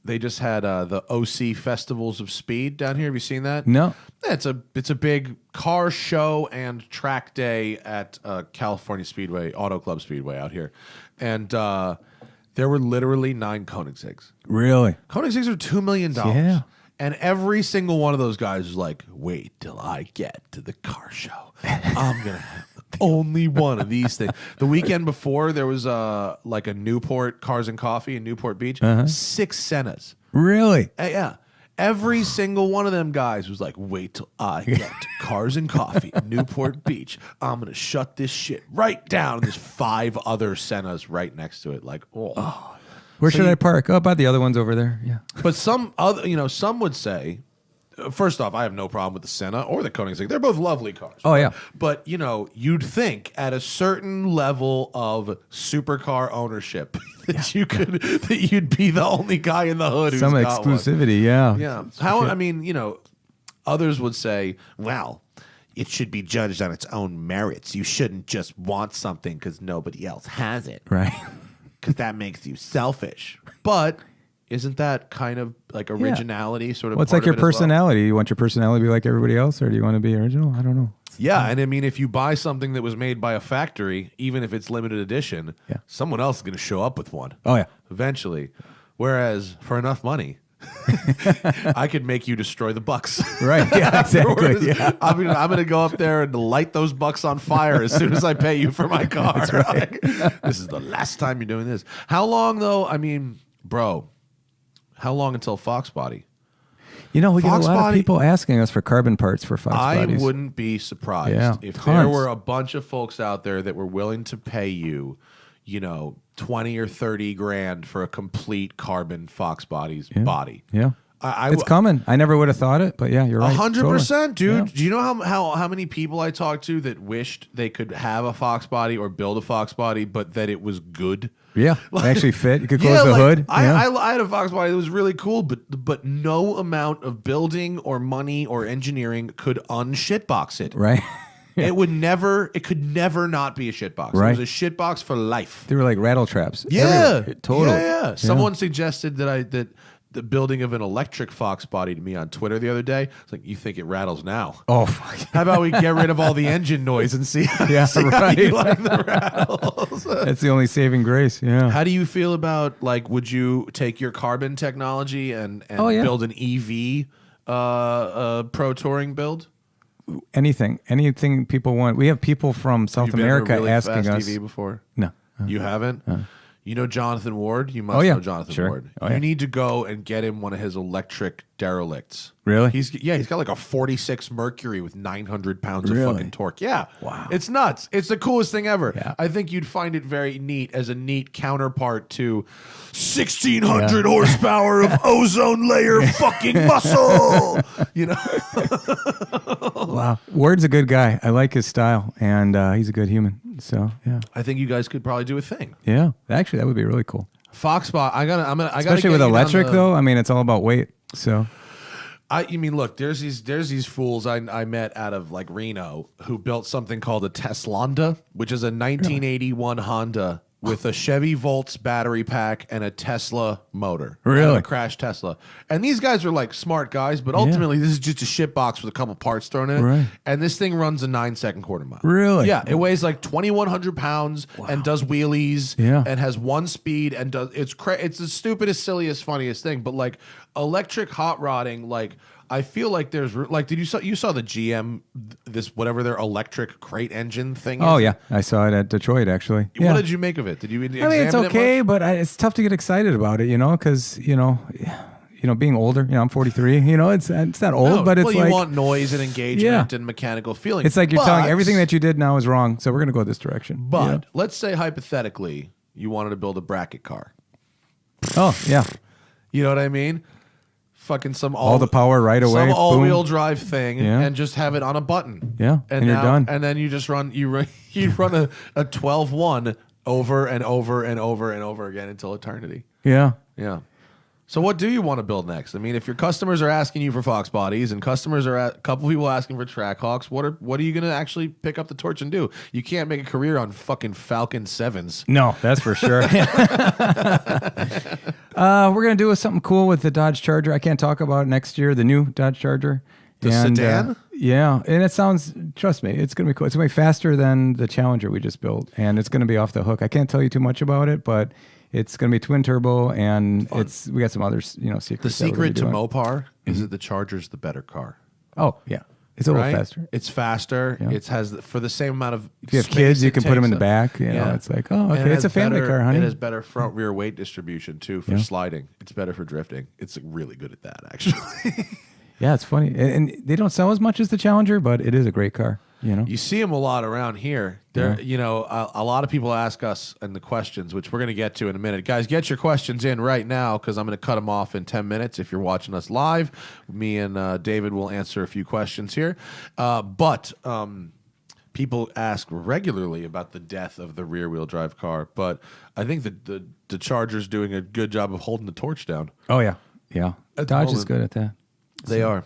C: They just had the OC Festivals of Speed down here. Have you seen that?
B: No.
C: Yeah, it's a big car show and track day at California Speedway, Auto Club Speedway out here, and there were literally 9 Koenigseggs.
B: Really?
C: Koenigseggs are $2 million.
B: Yeah.
C: And every single one of those guys was like, wait till I get to the car show. I'm going to have only one of these things. The weekend before, there was like a Newport Cars and Coffee in Newport Beach. 6 Sennas.
B: Really?
C: Yeah. Every single one of them guys was like, wait till I get to Cars and Coffee in Newport Beach. I'm going to shut this shit right down. And there's 5 other Sennas right next to it. Like, oh.
B: Where should I park? Oh, about the other ones over there. Yeah.
C: But some would say, first off, I have no problem with the Senna or the Koenigsegg. They're both lovely cars.
B: Oh, yeah.
C: But, you'd think at a certain level of supercar ownership that you'd be the only guy in the hood who's
B: Some
C: got
B: exclusivity,
C: one.
B: yeah.
C: Yeah. Others would say, well, it should be judged on its own merits. You shouldn't just want something because nobody else has it.
B: Right.
C: Because that makes you selfish. But isn't that kind of like originality sort of
B: Well, it's
C: part
B: like your
C: of it as well?
B: personality. You want your personality to be like everybody else, or do you want to be original? I don't know.
C: Yeah, and if you buy something that was made by a factory, even if it's limited edition, someone else is going to show up with one.
B: Oh, yeah.
C: Eventually. Whereas for enough money, I could make you destroy the bucks.
B: Right. Yeah, exactly. Yeah.
C: I'm gonna go up there and light those bucks on fire as soon as I pay you for my car.
B: That's right.
C: Like, this is the last time you're doing this. How long though? I mean, bro, how long until Fox Body?
B: You know, we get a
C: Fox
B: lot
C: Body-
B: of people asking us for carbon parts for Fox
C: I
B: bodies.
C: wouldn't be surprised
B: Yeah,
C: if there
B: tons.
C: were a bunch of folks out there that were willing to pay you, 20 or 30 grand for a complete carbon Fox Body's body.
B: Yeah.
C: I
B: It's coming. I never would have thought it, but yeah, you're right.
C: 100%, dude.
B: Yeah.
C: Do you know how many people I talked to that wished they could have a Fox Body or build a Fox Body, but that it was good?
B: Yeah, they actually fit. You could close the hood.
C: I
B: Yeah.
C: had a Fox Body that was really cool, but no amount of building or money or engineering could unshitbox it.
B: Right.
C: It could never not be a shitbox.
B: Right.
C: It was a shitbox for life.
B: They were like rattle traps.
C: Yeah,
B: everywhere. Totally.
C: Yeah. Someone suggested that the building of an electric Fox Body to me on Twitter the other day. It's like, you think it rattles now?
B: Oh, fuck.
C: How about we get rid of all the engine noise and see,
B: Yeah,
C: see how
B: right.
C: you like the rattles?
B: That's the only saving grace. Yeah.
C: How do you feel about, like, would you take your carbon technology and
B: Oh, yeah.
C: build an EV pro touring build?
B: Anything people want. We have people from South
C: You've been in a
B: America
C: really
B: asking
C: fast
B: us.
C: EV before?
B: No.
C: You haven't? You know Jonathan Ward? You must
B: Oh, yeah.
C: know Jonathan
B: Sure.
C: Ward.
B: Oh,
C: You
B: yeah.
C: need to go and get him one of his electric derelicts.
B: Really?
C: He's got like a 46 Mercury with 900 pounds of
B: Really?
C: fucking torque. Yeah.
B: Wow.
C: It's nuts. It's the coolest thing ever.
B: Yeah.
C: I think you'd find it very neat as a neat counterpart to 1,600 horsepower of ozone layer fucking muscle.
B: Wow. Ward's a good guy. I like his style, and he's a good human. So yeah.
C: I think you guys could probably do a thing.
B: Yeah. Actually, that would be really cool.
C: Fox Spot.
B: Especially with electric, though. I mean, it's all about weight. So
C: You mean, look, there's these fools I met out of like Reno who built something called a Teslonda, which is a 1981 Honda with a Chevy Volts battery pack and a Tesla motor.
B: Really?
C: A crashed Tesla. And these guys are like smart guys, but ultimately this is just a shit box with a couple parts thrown in it.
B: Right.
C: And this thing runs a 9-second quarter mile.
B: Really?
C: Yeah. It weighs like 2,100 pounds and does wheelies
B: Yeah.
C: and has one speed and does it's the stupidest, silliest, funniest thing. But like electric hot rodding, like I feel like there's like you saw the GM this whatever their electric crate engine thing is?
B: Oh yeah, I saw it at Detroit actually.
C: What did you make of it? Did you examine
B: I mean, it's
C: it
B: okay,
C: much?
B: but it's tough to get excited about it, because being older. I'm 43. It's not old,
C: No,
B: but it's
C: well,
B: like
C: you want noise and engagement and mechanical feeling.
B: it's like you're telling
C: But-
B: everything that you did now is wrong. So we're gonna go this direction.
C: But let's say hypothetically you wanted to build a bracket car.
B: Oh yeah,
C: You know what I mean? Fucking
B: all the power right away.
C: some all-wheel
B: boom.
C: drive thing,
B: Yeah.
C: and just have it on a button.
B: Yeah, and you're
C: now-
B: done.
C: And then you just run you run a 12-1 over and over and over and over again until eternity.
B: Yeah.
C: Yeah. So what do you want to build next? I mean, if your customers are asking you for Fox bodies and customers are a couple people asking for Trackhawks, what are you going to actually pick up the torch and do? You can't make a career on fucking Falcon 7s.
B: No, that's for sure. We're gonna do something cool with the Dodge Charger. I can't talk about it next year. The new Dodge Charger.
C: The sedan?
B: Yeah, and it sounds. Trust me, it's gonna be cool. It's gonna be faster than the Challenger we just built, and it's gonna be off the hook. I can't tell you too much about it, but it's gonna be twin turbo, and we got some other secrets.
C: The
B: that we're
C: secret to
B: doing.
C: Mopar is that the Charger's the better car.
B: Oh yeah, it's a little
C: Right?
B: faster.
C: It's faster.
B: Yeah.
C: It has for the same amount of.
B: If you have
C: space
B: kids, you
C: it
B: can put them in the
C: takes
B: back.
C: Yeah.
B: It's like, oh,
C: And
B: okay,
C: it
B: it's a
C: has
B: family
C: better-
B: car, honey.
C: It has better front rear weight distribution too for
B: Yeah.
C: sliding. It's better for drifting. It's really good at that actually.
B: Yeah, it's funny, and they don't sell as much as the Challenger, but it is a great car.
C: You see them a lot around here. There, a lot of people ask us in the questions, which we're going to get to in a minute. Guys, get your questions in right now because I'm going to cut them off in 10 minutes. If you're watching us live, me and David will answer a few questions here. But people ask regularly about the death of the rear-wheel drive car, but I think the Charger's doing a good job of holding the torch down.
B: Oh yeah, yeah.
C: At the
B: Dodge is
C: moment.
B: good at that.
C: They are.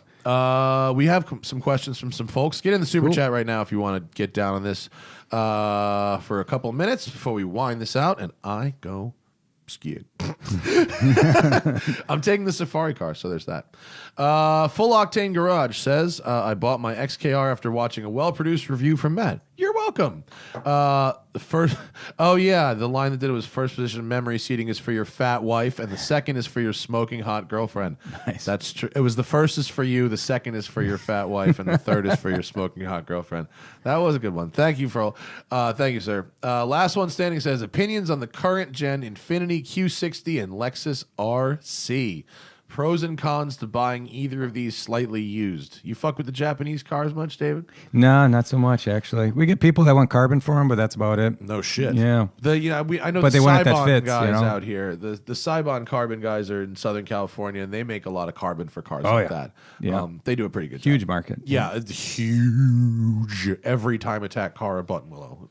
C: We have some questions from some folks. Get in the super chat right now if you want to get down on this for a couple of minutes before we wind this out and I go skiing. I'm taking the Safari car, so there's that. Full Octane Garage says, I bought my XKR after watching a well-produced review from Matt. You're welcome. The first, oh yeah, the line that did it was first position memory seating is for your fat wife, and the second is for your smoking hot girlfriend.
B: Nice.
C: That's true. It was the first is for you, the second is for your fat wife, and the third is for your smoking hot girlfriend. That was a good one. Thank you, thank you, sir. Last one standing says opinions on the current gen Infiniti Q60 and Lexus RC. Pros and cons to buying either of these slightly used. You fuck with the Japanese cars much, David?
B: No, not so much actually. We get people that want carbon for them, but that's about it.
C: No shit.
B: Yeah.
C: I know
B: But
C: the
B: they want it that
C: Saibon
B: fits,
C: guys
B: you know?
C: out here. The Saibon carbon guys are in Southern California, and they make a lot of carbon for cars
B: Oh,
C: like
B: yeah.
C: that.
B: Yeah.
C: They do a pretty good
B: Huge
C: job.
B: market.
C: Yeah, it's huge. Every time attack car a button willow.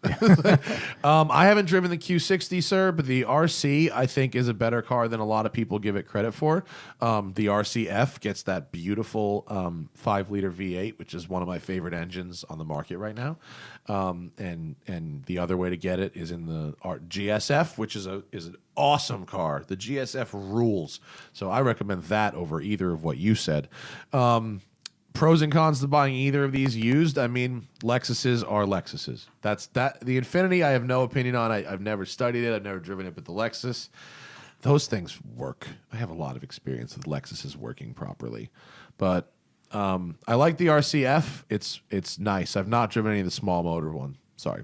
C: I haven't driven the Q60, sir, but the RC I think is a better car than a lot of people give it credit for. The RCF gets that beautiful 5-liter V8, which is one of my favorite engines on the market right now. And the other way to get it is in the GSF, which is an awesome car. The GSF rules. So I recommend that over either of what you said. Pros and cons to buying either of these used. I mean, Lexuses are Lexuses. That's that. The Infiniti, I have no opinion on. I've never studied it. I've never driven it, but the Lexus, those things work. I have a lot of experience with Lexuses working properly, but I like the RCF. It's nice. I've not driven any of the small motor one. Sorry.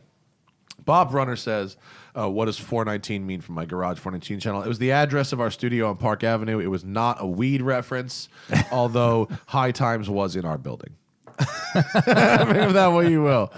C: Bob Runner says, what does 419 mean from my Garage 419 channel? It was the address of our studio on Park Avenue. It was not a weed reference, although High Times was in our building. Think of that what you will.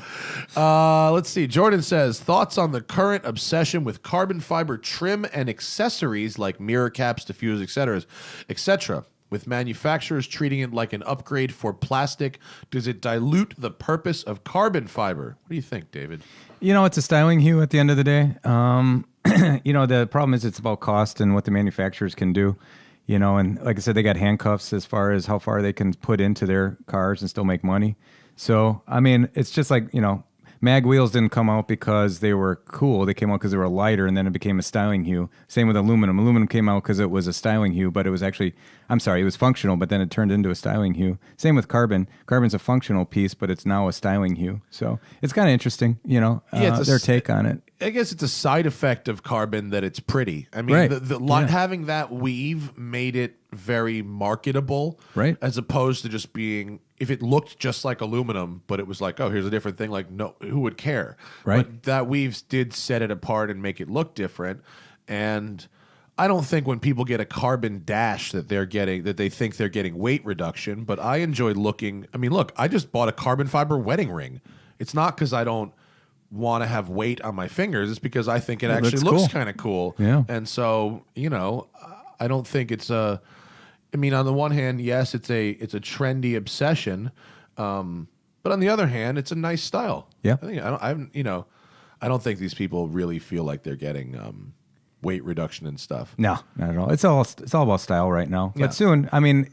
C: Let's see. Jordan says, thoughts on the current obsession with carbon fiber trim and accessories like mirror caps, diffusers, etc. With manufacturers treating it like an upgrade for plastic. Does it dilute the purpose of carbon fiber? What do you think, David?
B: You know, it's a styling hue at the end of the day. The problem is it's about cost and what the manufacturers can do. You know, and like I said, they got handcuffs as far as how far they can put into their cars and still make money. So, I mean, it's just like, mag wheels didn't come out because they were cool. They came out because they were lighter, and then it became a styling hue. Same with aluminum. Aluminum came out because it was a styling hue, but it was actually, it was functional, but then it turned into a styling hue. Same with carbon. Carbon's a functional piece, but it's now a styling hue. So it's kind of interesting, their take on it.
C: I guess it's a side effect of carbon that it's pretty. I mean,
B: Right.
C: having that weave made it very marketable,
B: Right.
C: As opposed to just being, if it looked just like aluminum, but it was like, oh, here's a different thing. Like, no, who would care?
B: Right.
C: But that weave did set it apart and make it look different. And I don't think when people get a carbon dash that they think they're getting weight reduction. But I enjoy looking. I mean, look, I just bought a carbon fiber wedding ring. It's not because I don't want to have weight on my fingers. It's because I think it actually looks
B: cool.
C: kind of cool.
B: Yeah.
C: And so, I don't think it's on the one hand, yes, it's a trendy obsession. But on the other hand, it's a nice style.
B: Yeah.
C: I don't think these people really feel like they're getting weight reduction and stuff.
B: No, not at all. It's all about style right now. But
C: Yeah.
B: soon,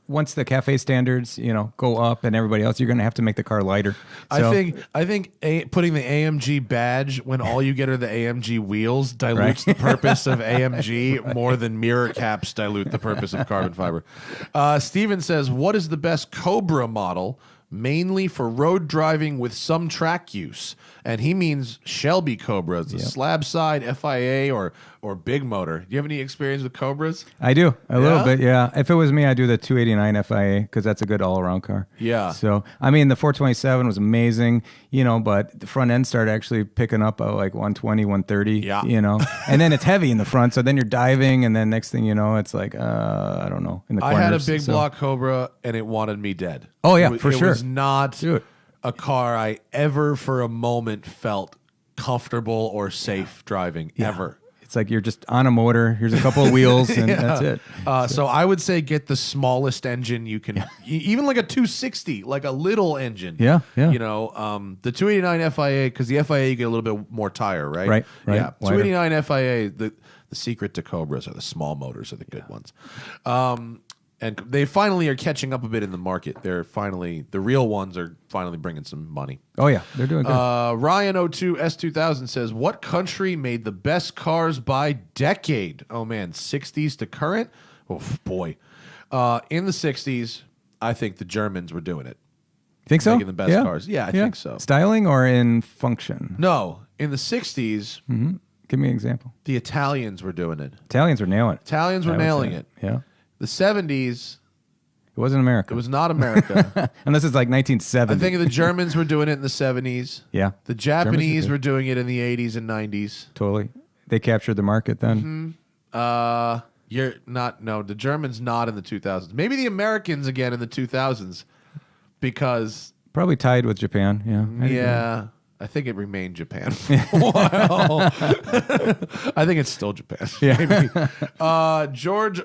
B: once the cafe standards, go up and everybody else, you're going to have to make the car lighter. So,
C: I think putting the AMG badge when all you get are the AMG wheels dilutes the purpose of AMG more than mirror caps dilute the purpose of carbon fiber. Steven says, what is the best Cobra model, mainly for road driving with some track use? And he means Shelby Cobras, the slab side, FIA, or big motor. Do you have any experience with Cobras?
B: I do a little bit, yeah. If it was me, I'd do the 289 FIA because that's a good all-around car.
C: Yeah.
B: So, the 427 was amazing, but the front end started actually picking up like 120, 130,
C: Yeah.
B: And then it's heavy in the front, so then you're diving, and then next thing you know, it's like, I don't know, in the corners.
C: I had a big block Cobra, and it wanted me dead.
B: Oh, yeah, for sure.
C: It was not a car I ever for a moment felt comfortable or safe driving, ever.
B: It's like you're just on a motor. Here's a couple of wheels, and that's it.
C: So I would say get the smallest engine you can, even like a 260, like a little engine.
B: Yeah.
C: The 289 FIA, because the FIA you get a little bit more tire, right?
B: Right.
C: Yeah.
B: Wider.
C: 289 FIA, the secret to Cobras are the small motors are the good ones. And they finally are catching up a bit in the market. The real ones are finally bringing some money.
B: Oh, yeah. They're doing good.
C: Ryan02 S2000 says, what country made the best cars by decade? Oh, man, 60s to current? Oh, boy. In the 60s, I think the Germans were doing it.
B: Think so?
C: making the best cars. Yeah, I think so.
B: Styling or in function?
C: No, in the 60s,
B: Give me an example.
C: the Italians were doing it.
B: Italians were nailing it.
C: Italians were nailing it.
B: Yeah.
C: The 70s,
B: It wasn't America.
C: it was not America.
B: Unless it's like 1970.
C: I think the Germans were doing it in the 70s.
B: Yeah.
C: The Japanese were doing it in the 80s and 90s.
B: Totally. They captured the market then.
C: You're not, no, the Germans not in the 2000s. Maybe the Americans again in the 2000s because.
B: Probably tied with Japan. Yeah.
C: Yeah. I think it remained Japan for a while. I think it's still Japan. Maybe. George,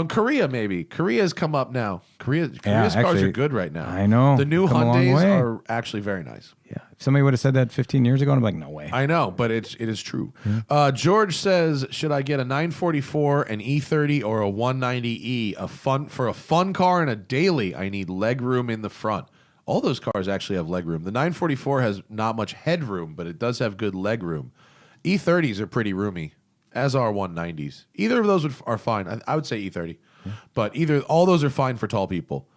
C: Korea maybe. Korea's come up now. Korea's cars are good right now.
B: I know.
C: The new
B: Come a long
C: Hyundais
B: way.
C: are actually very nice.
B: Yeah. If somebody would have said that 15 years ago, I'm like, no way.
C: I know, but it is true. George says, should I get a 944, an E30, or a 190E? For a fun car and a daily, I need leg room in the front. All those cars actually have leg room. The 944 has not much headroom, but it does have good leg room. E30s are pretty roomy, as are 190s. Either of those are fine. I would say E30, but all those are fine for tall people.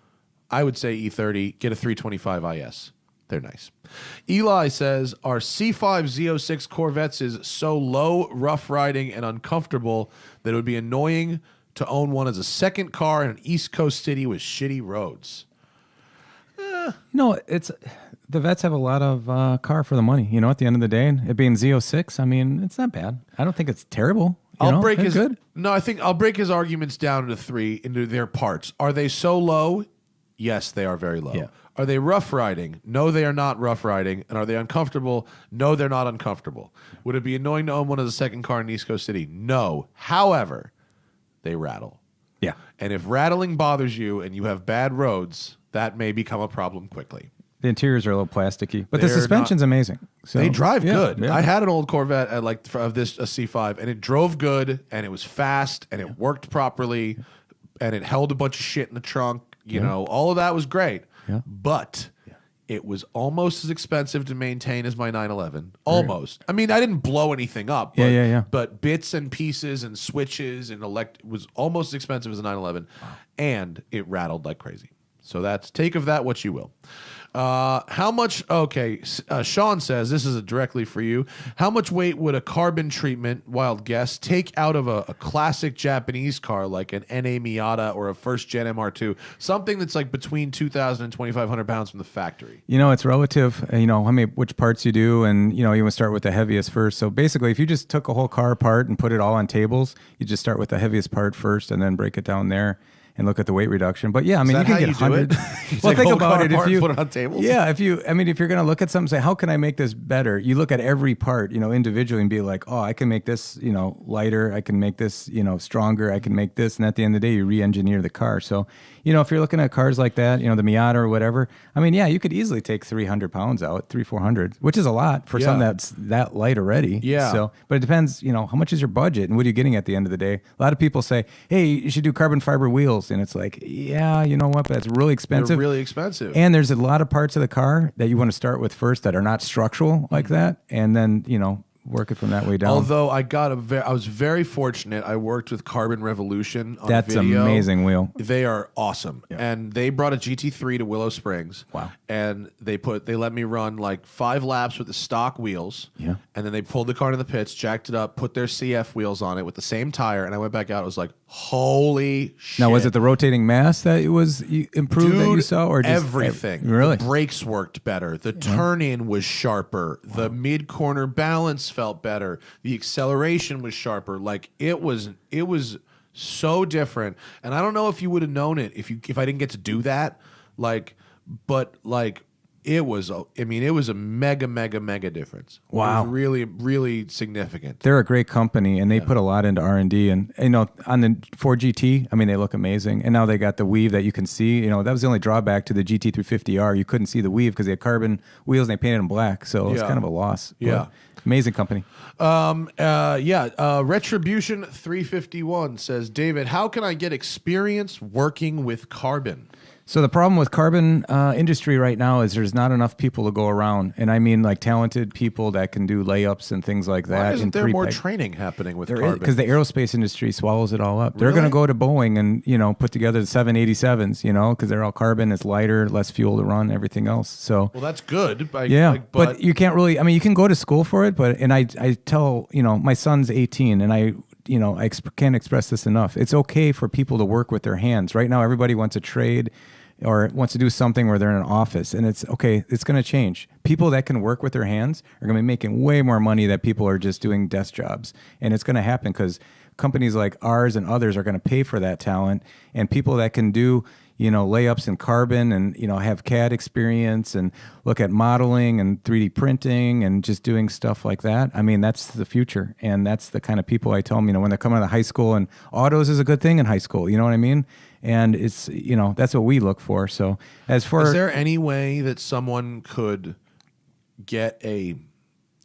C: I would say E30, get a 325 IS. They're nice. Eli says, our C5 Z06 Corvettes is so low, rough riding, and uncomfortable that it would be annoying to own one as a second car in an East Coast city with shitty roads.
B: It's the vets have a lot of car for the money. At the end of the day, it being Z06, I mean, it's not bad. I don't think it's terrible.
C: I think I'll break his arguments down into their parts. Are they so low? Yes, they are very low.
B: Yeah.
C: Are they rough riding? No, they are not rough riding. And are they uncomfortable? No, they're not uncomfortable. Would it be annoying to own one as a second car in East Coast City? No. However, they rattle.
B: Yeah.
C: And if rattling bothers you and you have bad roads, that may become a problem quickly.
B: The interiors are a little plasticky, but the suspension's amazing. So,
C: they drive good.
B: Yeah.
C: I had an old Corvette at a C5, and it drove good, and it was fast, and it worked properly, and it held a bunch of shit in the trunk. All of that was great.
B: Yeah.
C: But it was almost as expensive to maintain as my 911. Almost. I mean, I didn't blow anything up. But,
B: Yeah.
C: But bits and pieces and switches and was almost as expensive as a 911, and it rattled like crazy. So take of that what you will. How much? Okay, Sean says this is directly for you. How much weight would a carbon treatment, wild guess, take out of a classic Japanese car like an NA Miata or a first gen MR2? Something that's like between 2,000 and 2,500 pounds from the factory.
B: It's relative. Which parts you do, and you want to start with the heaviest first. So basically, if you just took a whole car apart and put it all on tables, you just start with the heaviest part first, and then break it down there. And look at the weight reduction. But yeah, I mean, you can get 100.
C: Well, think about it. If you put it on tables.
B: Yeah, if you're going to look at something, say, how can I make this better? You look at every part, individually, and be like, oh, I can make this, lighter. I can make this, stronger. I can make this. And at the end of the day, you re-engineer the car. So, if you're looking at cars like that, the Miata or whatever, I mean, yeah, you could easily take 300 pounds out, 400, which is a lot for something that's that light already.
C: Yeah.
B: So, but it depends, how much is your budget and what are you getting at the end of the day? A lot of people say, hey, you should do carbon fiber wheels. And it's like, yeah, you know what? But that's really expensive.
C: They're really expensive.
B: And there's a lot of parts of the car that you want to start with first that are not structural like that. And then, work it from that way down.
C: Although I was very fortunate. I worked with Carbon Revolution on
B: That's
C: video.
B: Amazing wheel.
C: They are awesome. Yeah. And they brought a GT3 to Willow Springs.
B: Wow.
C: And they let me run like 5 laps with the stock wheels.
B: Yeah.
C: And then they pulled the car to the pits, jacked it up, put their CF wheels on it with the same tire, and I went back out. It was like, holy shit.
B: Now, was it the rotating mass that it was improved that you saw? Or just
C: everything.
B: Really?
C: The brakes worked better. The turn-in was sharper. Wow. The mid-corner balance felt better. The acceleration was sharper. Like, it was so different. And I don't know if you would have known it if I didn't get to do that. It was a mega difference.
B: Wow.
C: It was really, really significant.
B: They're a great company, and they put a lot into R&D. And, on the Ford GT, I mean, they look amazing. And now they got the weave that you can see. That was the only drawback to the GT350R. You couldn't see the weave because they had carbon wheels and they painted them black. So it was kind of a loss.
C: Yeah.
B: Amazing company.
C: Retribution 351 says, David, how can I get experience working with carbon?
B: So the problem with carbon industry right now is there's not enough people to go around, and I mean like talented people that can do layups and things like that.
C: Why isn't there more
B: pre-peg.
C: training happening with
B: There
C: carbon?
B: because the aerospace industry swallows it all up. They're
C: Really?
B: going to go to Boeing and put together the 787s, because they're all carbon, it's lighter, less fuel to run, everything else. So
C: Well, that's good.
B: but you can't really. I mean, you can go to school for it, but I tell my son's 18, and I can't express this enough. It's okay for people to work with their hands. Right now, everybody wants a trade or wants to do something where they're in an office, and it's okay. It's going to change. People that can work with their hands are going to be making way more money than people are just doing desk jobs, and it's going to happen because companies like ours and others are going to pay for that talent, and people that can do layups in carbon and have CAD experience and look at modeling and 3D printing and just doing stuff like that. I mean, that's the future, and that's the kind of people I tell them, when they're coming out of high school, and autos is a good thing in high school, you know what I mean? And it's that's what we look for. So as for
C: is there any way that someone could get I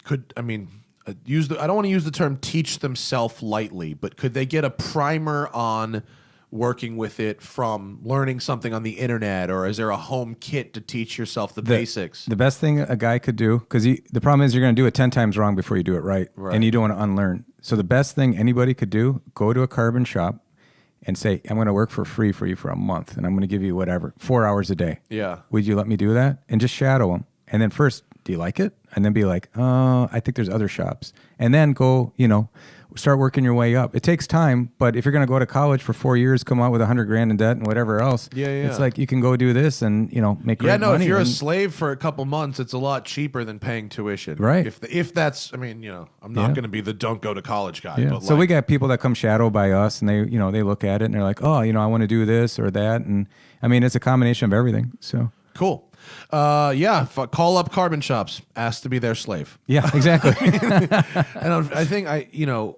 C: don't want to use the term teach themselves lightly, but could they get a primer on working with it from learning something on the internet, or is there a home kit to teach yourself the basics?
B: The best thing a guy could do, because the problem is you're going to do it 10 times wrong before you do it right, and you don't want to unlearn. So the best thing anybody could do, go to a carbon shop and say, I'm going to work for free for you for a month, and I'm going to give you whatever, 4 hours a day.
C: Yeah.
B: Would you let me do that? And just shadow them. And then first, do you like it? And then be like, I think there's other shops. And then go, start working your way up. It takes time, but if you're going to go to college for 4 years, come out with $100,000 in debt and whatever else, it's like you can go do this and make great money.
C: If you're a slave for a couple months, it's a lot cheaper than paying tuition.
B: Right.
C: If that's, I'm not going to be the don't go to college guy.
B: Yeah.
C: But
B: So we got people that come shadow by us, and they they look at it and they're like, I want to do this or that, and I mean it's a combination of everything. So
C: cool. Call up carbon shops, ask to be their slave.
B: Yeah, exactly.
C: And I think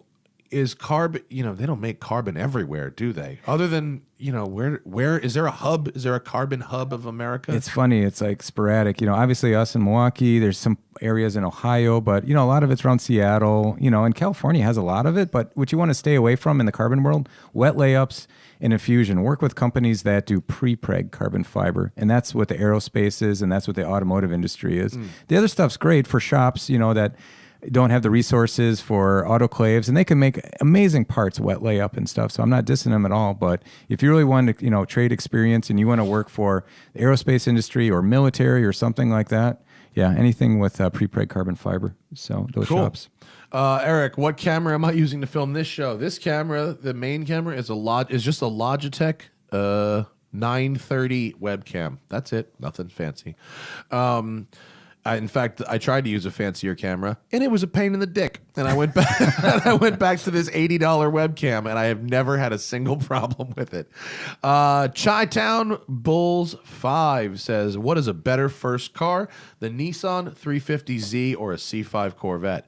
C: is carbon, they don't make carbon everywhere, do they? Other than, where is there a hub? Is there a carbon hub of America?
B: It's funny. It's like sporadic. Obviously us in Milwaukee, there's some areas in Ohio, but, a lot of it's around Seattle, and California has a lot of it. But what you want to stay away from in the carbon world, wet layups and infusion. Work with companies that do pre-preg carbon fiber. And that's what the aerospace is, and that's what the automotive industry is. The other stuff's great for shops, that don't have the resources for autoclaves, and they can make amazing parts, wet layup and stuff. So I'm not dissing them at all. But if you really want to, trade experience and you want to work for the aerospace industry or military or something like that, anything with pre-preg carbon fiber. So those shops.
C: Eric, what camera am I using to film this show? This camera, the main camera, is just a Logitech 930 webcam. That's it. Nothing fancy. In fact, I tried to use a fancier camera, and it was a pain in the dick. And I went back. To this $80 webcam, and I have never had a single problem with it. Chi-Town Bulls 5 says, "What is a better first car, the Nissan 350Z or a C5 Corvette?"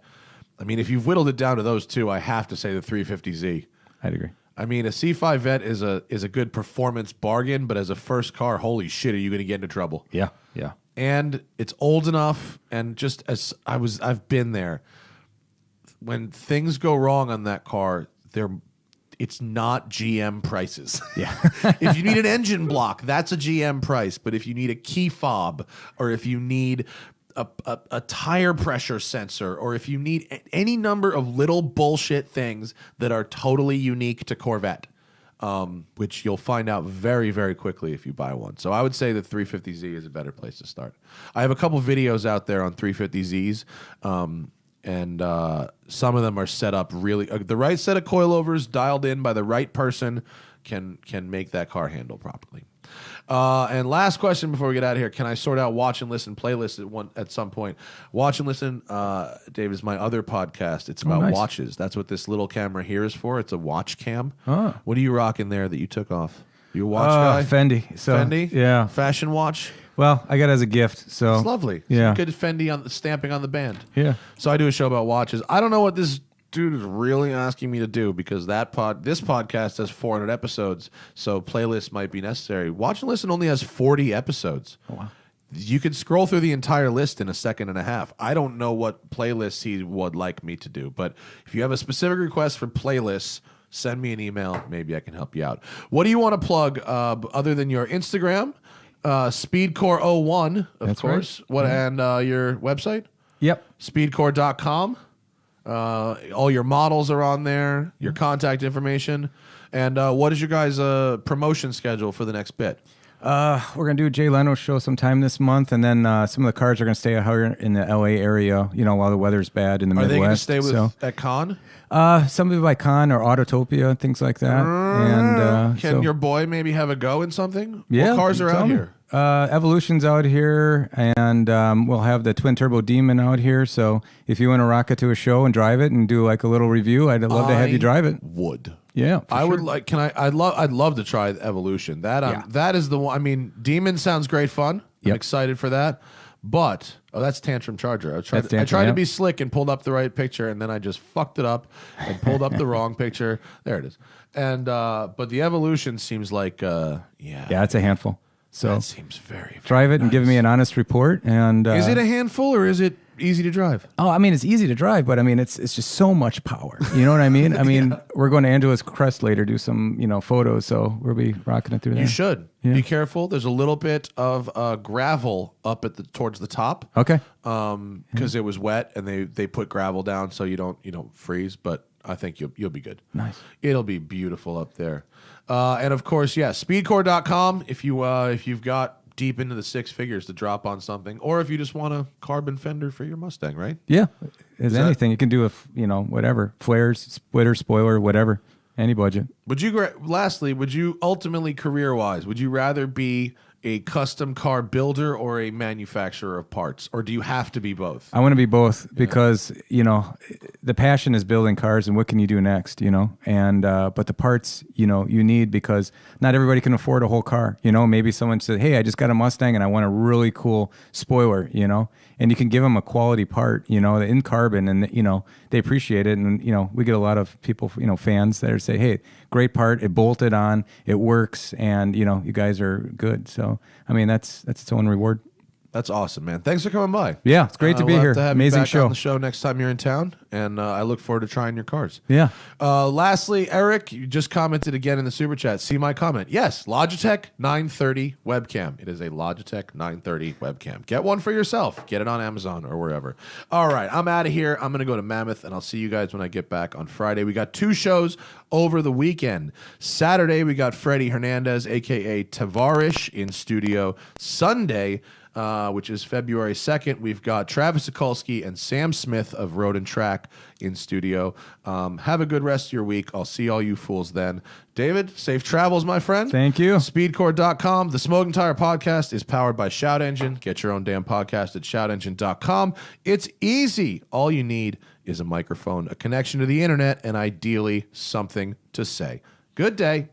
C: I mean, if you've whittled it down to those two, I have to say the 350Z.
B: I'd agree.
C: I mean, a C5 Vet is a good performance bargain, but as a first car, holy shit, are you going to get into trouble?
B: Yeah.
C: And it's old enough, and just as I've been there. When things go wrong on that car, it's not GM prices.
B: Yeah.
C: If you need an engine block, that's a GM price. But if you need a key fob, or if you need a tire pressure sensor, or if you need any number of little bullshit things that are totally unique to Corvette, which you'll find out very, very quickly if you buy one. So I would say the 350Z is a better place to start. I have a couple videos out there on 350Zs, and some of them are set up really... the right set of coilovers dialed in by the right person can make that car handle properly. And last question before we get out of here: can I sort out watch and listen playlists at some point? Watch and listen, Dave, is my other podcast. It's about watches. That's what this little camera here is for. It's a watch cam. What are you rocking there that you took off? You a watch guy?
B: Fendi.
C: Fendi?
B: Yeah.
C: Fashion watch?
B: Well, I got it as a gift. So
C: it's lovely.
B: Yeah.
C: Good Fendi on the stamping on the band.
B: Yeah.
C: So I do a show about watches. I don't know what this dude is really asking me to do, because this podcast has 400 episodes, so playlists might be necessary. Watch and Listen only has 40 episodes.
B: Oh, wow.
C: You could scroll through the entire list in a second and a half. I don't know what playlists he would like me to do, but if you have a specific request for playlists, send me an email. Maybe I can help you out. What do you want to plug other than your Instagram? SpeedKore 01, of
B: That's
C: course.
B: right.
C: What and your website?
B: Yep.
C: SpeedKore.com. All your models are on there, your contact information. And what is your guys' promotion schedule for the next bit?
B: We're gonna do a Jay Leno show sometime this month, and then some of the cars are gonna stay out here in the LA area. You know, while the weather's bad in the
C: Are
B: Midwest.
C: they going to stay with at Con?
B: Some of it by Con or Autotopia, things like that. And
C: Can your boy maybe have a go in something?
B: yeah,
C: What cars are
B: tell
C: out
B: me.
C: here?
B: Evolution's out here, and we'll have the twin turbo Demon out here. So if you want to rock it to a show and drive it and do like a little review, I'd love to have you drive it.
C: Would.
B: Yeah,
C: I would like. Can I? I'd love to try the Evolution. That is the one. I mean, Demon sounds great fun. I'm
B: Yep.
C: excited for that. But that's Tantrum Charger. I tried
B: Tantrum,
C: to
B: yeah.
C: be slick and pulled up the right picture, and then I just fucked it up and pulled up the wrong picture. There it is. And but the Evolution seems like
B: yeah, it's a handful. So
C: that seems very
B: drive it and give
C: nice.
B: me an honest report. And
C: Is it a handful or is it easy to drive?
B: Oh, I mean, it's easy to drive, but I mean, it's just so much power. You know what I mean? I mean, we're going to Angela's Crest later, do some photos, so we'll be rocking it through there.
C: You should be careful. There's a little bit of gravel up at towards the top.
B: Okay.
C: Because it was wet and they put gravel down so you don't freeze. But I think you'll be good.
B: Nice.
C: It'll be beautiful up there. And of course, speedcore.com if you've got deep into the six figures to drop on something, or if you just want a carbon fender for your Mustang, right?
B: Yeah. As
C: that-
B: anything, you can do whatever. Flares, splitter, spoiler, whatever. Any budget.
C: Lastly, would you ultimately career-wise, would you rather be a custom car builder or a manufacturer of parts, or do you have to be both?
B: I want to be both because, the passion is building cars and what can you do next, and, but the parts, you need because not everybody can afford a whole car, maybe someone said, hey, I just got a Mustang and I want a really cool spoiler, and you can give them a quality part, in carbon and, they appreciate it. And, we get a lot of people, fans that are say, hey, great part. It bolted on, it works. And, you guys are good. So, I mean, that's its own reward.
C: That's awesome, man. Thanks for coming by.
B: Yeah, it's great to be
C: we'll
B: here.
C: Have to have
B: Amazing
C: you back
B: show.
C: on the show next time you're in town, and I look forward to trying your cars.
B: Yeah.
C: Lastly, Eric, you just commented again in the super chat. See my comment. Yes, Logitech 930 webcam. It is a Logitech 930 webcam. Get one for yourself. Get it on Amazon or wherever. All right, I'm out of here. I'm going to go to Mammoth, and I'll see you guys when I get back on Friday. We got 2 shows over the weekend. Saturday, we got Freddie Hernandez, a.k.a. Tavarish, in studio. Sunday, which is February 2nd, we've got Travis Sikulski and Sam Smith of Road and Track in studio. Have a good rest of your week. I'll see all you fools then. David, safe travels, my friend.
B: Thank you.
C: Speedcore.com. The Smoking Tire Podcast is powered by Shout Engine. Get your own damn podcast at shoutengine.com. It's easy. All you need is a microphone, a connection to the internet, and ideally something to say. Good day.